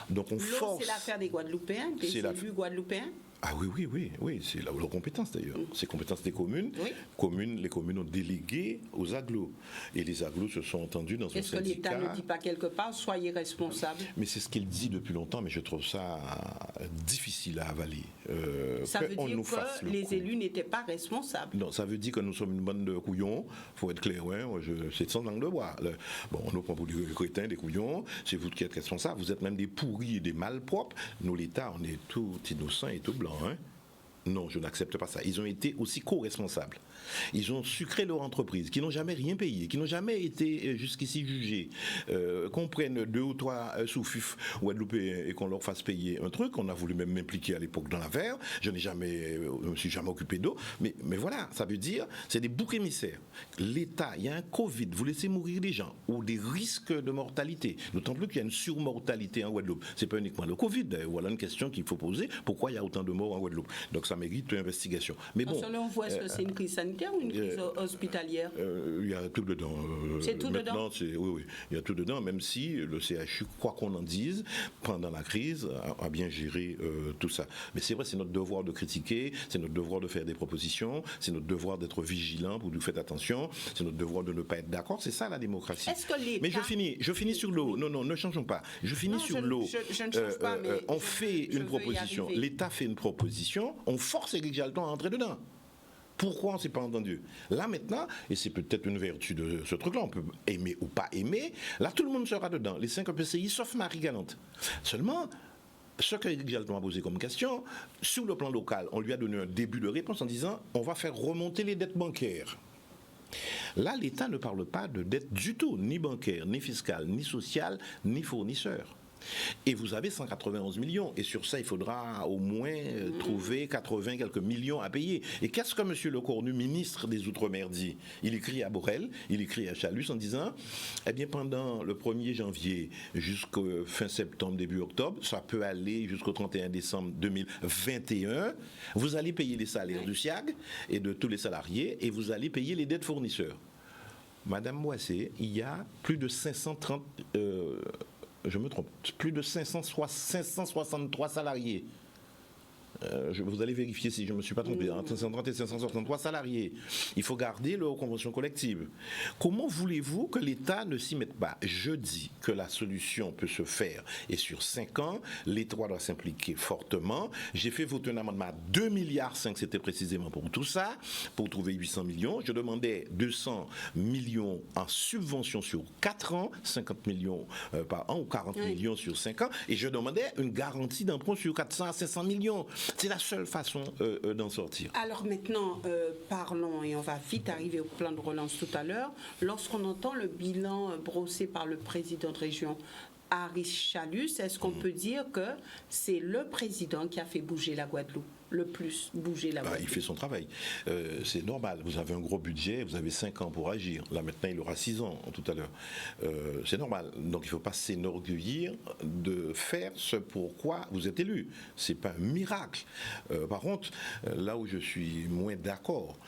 Donc on force. C'est l'affaire des Guadeloupéens, des élus guadeloupéens. Ah oui, c'est leur compétence d'ailleurs. C'est compétence des communes. Oui. Les communes ont délégué aux agglos. Et les agglos se sont entendus dans un syndicat. Est-ce que l'État ne dit pas quelque part, soyez responsables? Mais c'est ce qu'il dit depuis longtemps, mais je trouve ça difficile à avaler. Ça veut dire que les élus n'étaient pas responsables. Non, ça veut dire que nous sommes une bande de couillons. Il faut être clair, c'est sans langue de bois. Bon, on nous prend pour des crétins, des couillons. C'est vous qui êtes responsables. Vous êtes même des pourris et des malpropres. Nous, l'État, on est tout innocent et tout blanc. Non, je n'accepte pas ça. Ils ont été aussi co-responsables. Ils ont sucré leur entreprise, qui n'ont jamais rien payé, qui n'ont jamais été jusqu'ici jugés, qu'on prenne 2 ou 3 sous-fifs guadeloupéens et qu'on leur fasse payer un truc. On a voulu même m'impliquer à l'époque dans l'affaire. Je ne me suis jamais occupé d'eau. Mais voilà, ça veut dire, c'est des boucs émissaires. L'État, il y a un Covid, vous laissez mourir des gens, ou des risques de mortalité. D'autant plus qu'il y a une surmortalité en Guadeloupe. C'est pas uniquement le Covid. Voilà une question qu'il faut poser. Pourquoi il y a autant de morts en Guadeloupe? Donc ça mérite une investigation. Mais bon. Selon vous, est-ce que c'est une crise sanitaire ou une crise hospitalière? Il y a tout dedans. C'est tout dedans? Oui, il y a tout dedans, même si le CHU, quoi qu'on en dise, pendant la crise, a bien géré tout ça. Mais c'est vrai, c'est notre devoir de critiquer, c'est notre devoir de faire des propositions, c'est notre devoir d'être vigilant pour nous faire attention, c'est notre devoir de ne pas être d'accord. C'est ça la démocratie. Est-ce que l'État... Mais je finis sur l'eau. Non, ne changeons pas. Je finis sur l'eau. Je ne change pas, mais on fait une proposition. L'État fait une proposition. On force Éric Jalton à entrer dedans. Pourquoi on ne s'est pas entendu? Là maintenant, et c'est peut-être une vertu de ce truc-là, on peut aimer ou pas aimer, là tout le monde sera dedans, les 5 EPCI, sauf Marie-Galante. Seulement, ce que Galton a posé comme question, sur le plan local, on lui a donné un début de réponse en disant on va faire remonter les dettes bancaires. Là, l'État ne parle pas de dette du tout, ni bancaire, ni fiscale, ni sociale, ni fournisseur. Et vous avez 191 millions. Et sur ça, il faudra au moins trouver 80 quelques millions à payer. Et qu'est-ce que M. Lecornu, ministre des Outre-mer, dit? Il écrit à Borrell, il écrit à Chalus en disant eh bien, pendant le 1er janvier jusqu'au fin septembre, début octobre, ça peut aller jusqu'au 31 décembre 2021. Vous allez payer les salaires du SIAG et de tous les salariés et vous allez payer les dettes fournisseurs. Madame Moissé, il y a plus de 530... je me trompe, plus de 563 salariés. Vous allez vérifier si je ne me suis pas trompé, entre 530 et 563 salariés. Il faut garder leur convention collective. Comment voulez-vous que l'État ne s'y mette pas? Je dis que la solution peut se faire et sur 5 ans, l'État doit s'impliquer fortement. J'ai fait voter un amendement à 2,5 milliards, c'était précisément pour tout ça, pour trouver 800 millions. Je demandais 200 millions en subvention sur 4 ans, 50 millions par an ou 40 millions sur 5 ans, et je demandais une garantie d'emprunt sur 400 à 500 millions. C'est la seule façon d'en sortir. Alors maintenant, parlons, et on va vite arriver au plan de relance tout à l'heure, lorsqu'on entend le bilan brossé par le président de région, Harry Chalus, est-ce qu'on peut dire que c'est le président qui a fait bouger la Guadeloupe? Le plus bouger la Guadeloupe. Il fait son travail. C'est normal. Vous avez un gros budget, vous avez 5 ans pour agir. Là, maintenant, il aura 6 ans tout à l'heure. C'est normal. Donc, il ne faut pas s'enorgueillir de faire ce pourquoi vous êtes élu. Ce n'est pas un miracle. Par contre, là où je suis moins d'accord,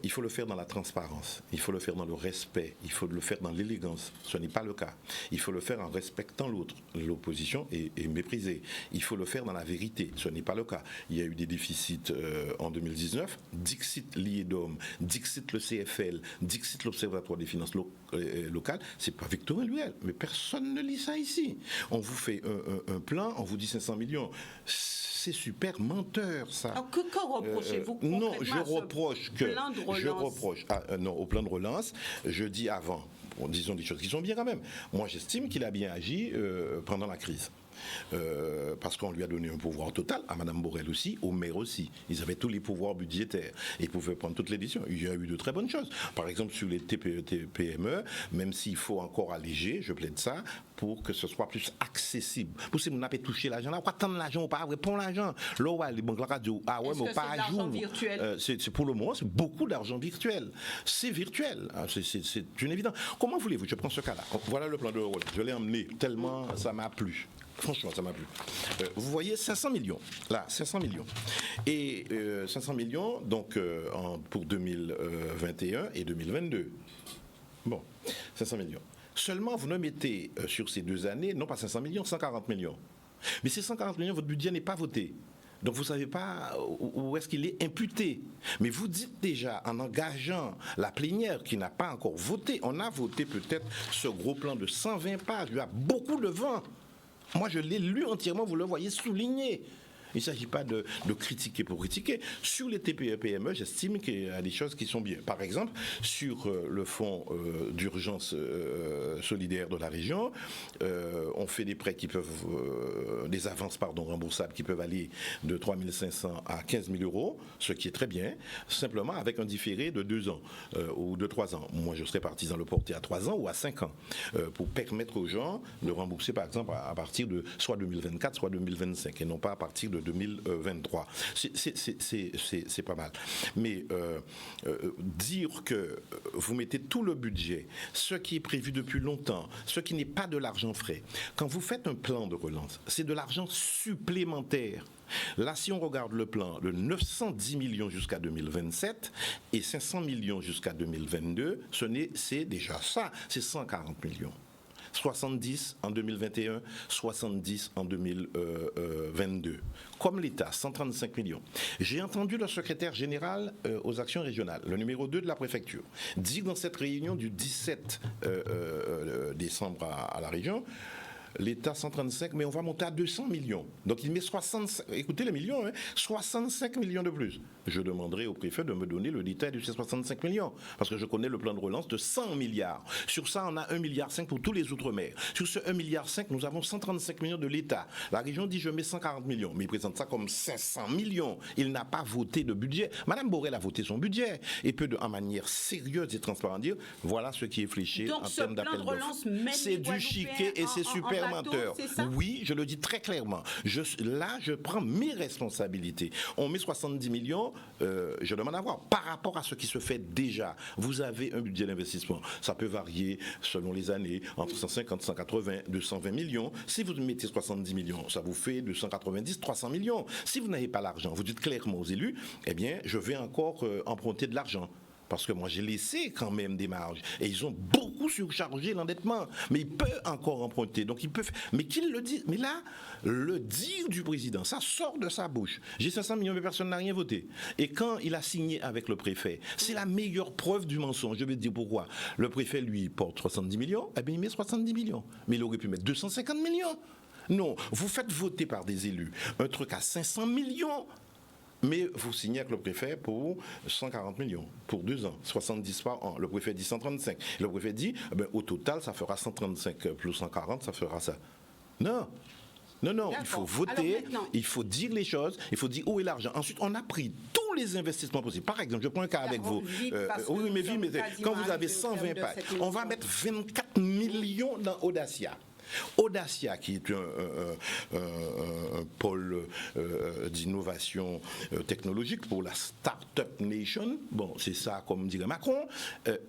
il faut le faire dans la transparence. Il faut le faire dans le respect. Il faut le faire dans l'élégance. Ce n'est pas le cas. Il faut le faire en respectant l'autre. L'opposition est méprisée. Il faut le faire dans la vérité. Ce n'est pas le cas. Il y a eu des déficit en 2019, Dixit l'IEDOM, Dixit le CFL, Dixit l'Observatoire des finances locales, c'est pas Victorin Luel, mais personne ne lit ça ici. On vous fait un plan, on vous dit 500 millions. C'est super menteur, ça. Alors, que reprochez-vous non, je reproche au plan de relance, je dis avant, disons des choses qui sont bien quand même. Moi, j'estime qu'il a bien agi pendant la crise. Parce qu'on lui a donné un pouvoir total, à Mme Borrell aussi, au maire aussi. Ils avaient tous les pouvoirs budgétaires. Ils pouvaient prendre toutes les décisions. Il y a eu de très bonnes choses. Par exemple, sur les TPE-PME, même s'il faut encore alléger, je plaide ça, pour que ce soit plus accessible. Pour si vous n'avez pas touché l'argent, là, on attend l'argent, on pas répondre l'argent. Là, les banques, la radio, ouais, mais pas à jour. C'est pour le moment, c'est beaucoup d'argent virtuel. C'est virtuel. C'est une évidence. Comment voulez-vous? Je prends ce cas-là. Voilà le plan de relance. Je l'ai emmené tellement ça m'a plu. Franchement, ça m'a plu. Vous voyez, 500 millions. Là, 500 millions. Et 500 millions, donc, pour 2021 et 2022. Bon, 500 millions. Seulement, vous ne mettez sur ces 2 années, non pas 500 millions, 140 millions. Mais ces 140 millions, votre budget n'est pas voté. Donc vous ne savez pas où est-ce qu'il est imputé. Mais vous dites déjà, en engageant la plénière qui n'a pas encore voté, on a voté peut-être ce gros plan de 120 pages, il y a beaucoup de vent. Moi, je l'ai lu entièrement, vous le voyez souligné. Il ne s'agit pas de critiquer pour critiquer. Sur les TPE-PME, j'estime qu'il y a des choses qui sont bien. Par exemple, sur le fonds d'urgence solidaire de la région, on fait des prêts qui peuvent, des avances remboursables qui peuvent aller de 3 500 à 15 000 euros, ce qui est très bien, simplement avec un différé de 2 ans ou de 3 ans. Moi, je serais partisan de le porter à 3 ans ou à 5 ans pour permettre aux gens de rembourser, par exemple, à partir de soit 2024, soit 2025, et non pas à partir de 2023. C'est pas mal. Mais dire que vous mettez tout le budget, ce qui est prévu depuis longtemps, ce qui n'est pas de l'argent frais, quand vous faites un plan de relance, c'est de l'argent supplémentaire. Là, si on regarde le plan de 910 millions jusqu'à 2027 et 500 millions jusqu'à 2022, c'est déjà ça, c'est 140 millions. 70 en 2021, 70 en 2022. Comme l'État, 135 millions. J'ai entendu le secrétaire général aux actions régionales, le numéro 2 de la préfecture, dire dans cette réunion du 17 décembre à la région, l'État 135, mais on va monter à 200 millions. Donc il met 65, écoutez les millions, 65 millions de plus. Je demanderai au préfet de me donner le détail de ces 65 millions, parce que je connais le plan de relance de 100 milliards. Sur ça, on a 1,5 milliard pour tous les outre-mer. Sur ce 1,5 milliard, nous avons 135 millions de l'État. La région dit je mets 140 millions, mais il présente ça comme 500 millions. Il n'a pas voté de budget. Madame Borel a voté son budget et peut, en manière sérieuse et transparente, dire voilà ce qui est fléché en termes d'appel d'offres. C'est du chiquet et c'est super menteur. Oui, je le dis très clairement. Là, je prends mes responsabilités. On met 70 millions, je demande à voir. Par rapport à ce qui se fait déjà, vous avez un budget d'investissement. Ça peut varier selon les années, entre 150, 180, 220 millions. Si vous mettez 70 millions, ça vous fait 290, 300 millions. Si vous n'avez pas l'argent, vous dites clairement aux élus, eh bien, je vais encore emprunter de l'argent. Parce que moi, j'ai laissé quand même des marges. Et ils ont beaucoup surchargé l'endettement. Mais ils peuvent encore emprunter. Donc, ils peuvent. Mais qu'ils le disent. Mais là, le dire du président, ça sort de sa bouche. J'ai 500 millions, mais personne n'a rien voté. Et quand il a signé avec le préfet, c'est la meilleure preuve du mensonge. Je vais te dire pourquoi. Le préfet, lui, porte 70 millions. Eh bien, il met 70 millions. Mais il aurait pu mettre 250 millions. Non, vous faites voter par des élus un truc à 500 millions. Mais vous signez avec le préfet pour 140 millions, pour 2 ans, 70 par an. Le préfet dit 135. Le préfet dit, au total, ça fera 135 plus 140, ça fera ça. Non. Non, il faut voter, il faut dire les choses, il faut dire où est l'argent. Ensuite, on a pris tous les investissements possibles. Par exemple, je prends un cas avec vous. Oui, mais quand vous avez 120 pages, on va mettre 24 millions dans Audacia. Audacia, qui est un pôle d'innovation technologique pour la Start-up Nation, bon, c'est ça comme dirait Macron,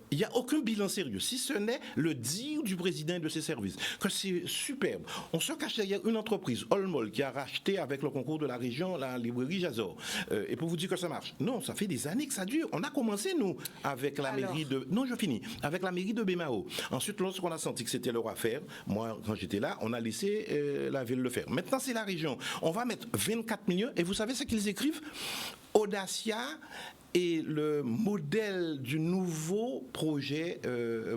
il n'y a aucun bilan sérieux, si ce n'est le dire du président de ses services, que c'est superbe. On se cache derrière une entreprise, Olmol, qui a racheté avec le concours de la région la librairie Jazor, et pour vous dire que ça marche. Non, ça fait des années que ça dure. On a commencé, nous, avec la mairie de... Non, je finis. Avec la mairie de Bémao. Ensuite, lorsqu'on a senti que c'était leur affaire, moi, quand j'étais là, on a laissé la ville le faire. Maintenant, c'est la région. On va mettre 24 millions. Et vous savez ce qu'ils écrivent? Audacia est le modèle du nouveau projet,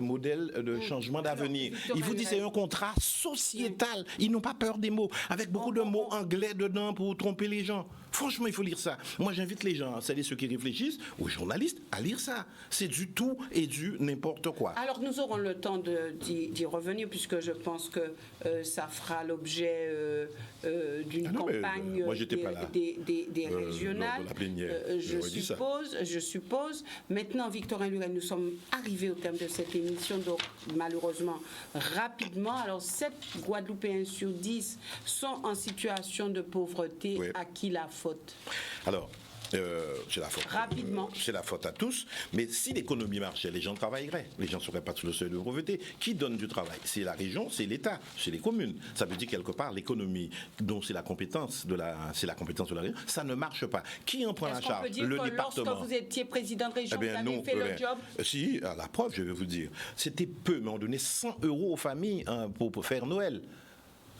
modèle de changement d'avenir. Il vous dit c'est un contrat sociétal. Ils n'ont pas peur des mots, avec beaucoup de mots anglais dedans pour tromper les gens. Franchement, il faut lire ça. Moi, j'invite les gens, celles et ceux qui réfléchissent, aux journalistes, à lire ça. C'est du tout et du n'importe quoi. Alors, nous aurons le temps d'y revenir, puisque je pense que ça fera l'objet d'une campagne des régionales. Je suppose. Maintenant, Victorin Lurel, nous sommes arrivés au terme de cette émission, donc malheureusement, rapidement. Alors, 7 Guadeloupéens sur 10 sont en situation de pauvreté. Oui. À qui la faute? Alors, c'est la faute. Rapidement. C'est la faute à tous. Mais si l'économie marchait, les gens travailleraient. Les gens ne seraient pas sous le seuil de pauvreté. Qui donne du travail? C'est la région, c'est l'État, c'est les communes. Ça veut dire quelque part l'économie, dont c'est la compétence de la région, ça ne marche pas. Qui en prend la charge? Le département. Lorsque vous étiez président de région, vous avez fait le job? Si, à la preuve, je vais vous dire. C'était peu, mais on donnait 100 € aux familles pour faire Noël.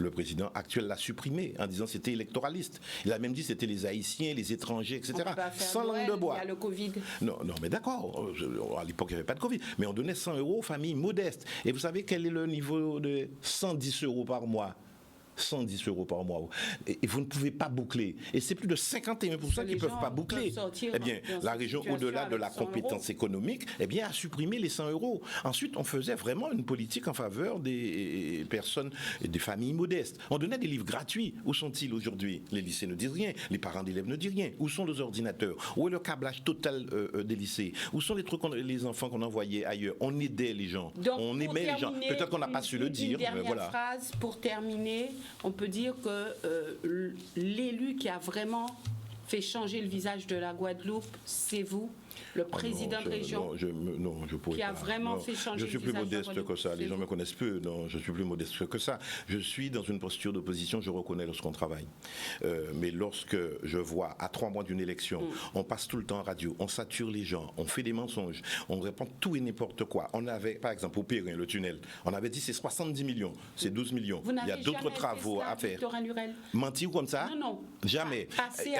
Le président actuel l'a supprimé en disant que c'était électoraliste. Il a même dit que c'était les Haïtiens, les étrangers, etc. Sans langue de bois. Il y a le Covid. Non, mais d'accord. À l'époque, il n'y avait pas de Covid. Mais on donnait 100 € aux familles modestes. Et vous savez quel est le niveau de 110 € par mois? 110 € par mois. Et vous ne pouvez pas boucler. Et c'est plus de 51% qui ne peuvent pas boucler. Eh bien, la région, au-delà de la compétence économique, eh bien, a supprimé les 100 €. Ensuite, on faisait vraiment une politique en faveur des personnes, des familles modestes. On donnait des livres gratuits. Où sont-ils aujourd'hui? Les lycées ne disent rien. Les parents d'élèves ne disent rien. Où sont les ordinateurs? Où est le câblage total des lycées? Où sont les trucs, les enfants qu'on envoyait ailleurs? On aidait les gens. Donc, on aimait les gens. Peut-être qu'on n'a pas su le dire. Une dernière phrase pour terminer. On peut dire que l'élu qui a vraiment fait changer le visage de la Guadeloupe, c'est vous, le président de région, je pourrais qui a vraiment fait changer le visage de la Guadeloupe. Je suis plus modeste que ça. Les gens me connaissent peu. Non, je suis plus modeste que ça. Je suis dans une posture d'opposition, je reconnais lorsqu'on travaille. Mais lorsque je vois, à 3 mois d'une élection, on passe tout le temps en radio, on sature les gens, on fait des mensonges, on répond tout et n'importe quoi. On avait, par exemple, au Périn, le tunnel, on avait dit c'est 70 millions, c'est 12 millions. Il y a d'autres travaux à faire. Mentir comme ça? Non. Jamais.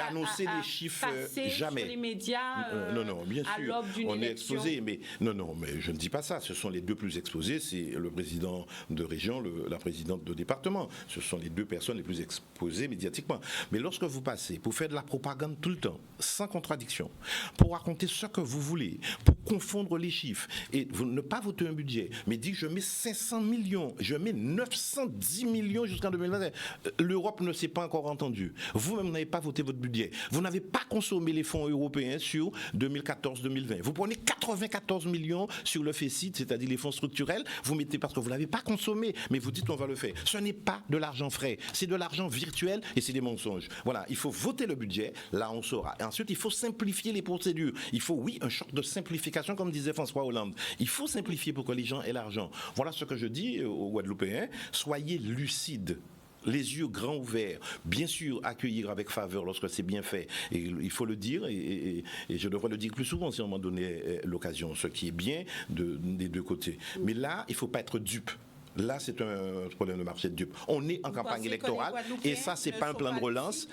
Annoncer des chiffres, jamais. Sur les médias. Non. bien à sûr, l'aube d'une on est élection. exposé, mais non, mais je ne dis pas ça. Ce sont les deux plus exposés, c'est le président de région, la présidente de département. Ce sont les deux personnes les plus exposées médiatiquement. Mais lorsque vous passez pour faire de la propagande tout le temps, sans contradiction, pour raconter ce que vous voulez, pour confondre les chiffres, et vous ne pas voter un budget, mais dire je mets 500 millions, je mets 910 millions jusqu'en 2020, l'Europe ne s'est pas encore entendue. Vous-même n'avez pas voté votre budget. Vous n'avez pas consommé les fonds européens sur 2014-2020. Vous prenez 94 millions sur le FECID, c'est-à-dire les fonds structurels, vous mettez parce que vous ne l'avez pas consommé, mais vous dites on va le faire. Ce n'est pas de l'argent frais, c'est de l'argent virtuel et c'est des mensonges. Voilà, il faut voter le budget, là on saura. Et ensuite, il faut simplifier les procédures. Il faut, oui, un choc de simplification, comme disait François Hollande. Il faut simplifier pour que les gens aient l'argent. Voilà ce que je dis aux Guadeloupéens. Soyez lucides. Les yeux grands ouverts, bien sûr accueillir avec faveur lorsque c'est bien fait, et il faut le dire, et je devrais le dire plus souvent si on m'en donnait l'occasion, ce qui est bien des deux côtés. Mais là, il ne faut pas être dupe. Là, c'est un problème de marché de dupes. On est en campagne électorale et ça, c'est pas un plan de relance.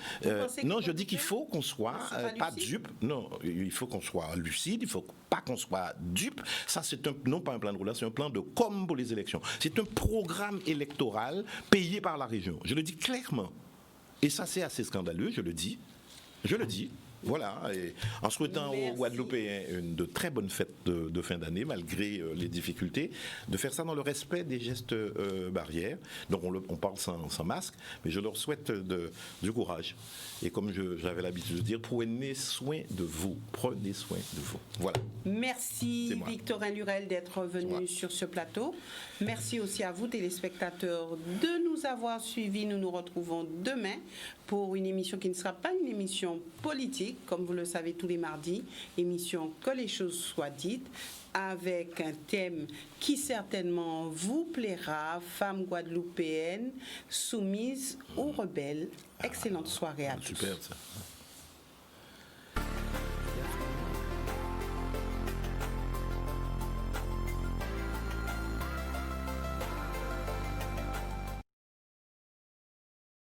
Non, je dis qu'il faut qu'on soit pas dupe. Non, il faut qu'on soit lucide. Il faut pas qu'on soit dupe. Ça, c'est non pas un plan de relance, c'est un plan de com pour les élections. C'est un programme électoral payé par la région. Je le dis clairement. Et ça, c'est assez scandaleux. Je le dis. Je le dis. Voilà, et en souhaitant aux Guadeloupéens de très bonnes fêtes de fin d'année, malgré les difficultés, de faire ça dans le respect des gestes barrières. Donc on parle sans masque, mais je leur souhaite du courage. Et comme j'avais l'habitude de dire, prenez soin de vous. Prenez soin de vous. Voilà. Merci Victorin Lurel d'être venu sur ce plateau. Merci aussi à vous téléspectateurs de nous avoir suivis. Nous nous retrouvons demain pour une émission qui ne sera pas une émission politique, comme vous le savez tous les mardis, émission que les choses soient dites, avec un thème qui certainement vous plaira, femmes guadeloupéennes, soumises ou rebelles. Excellente soirée à tous. Super ça.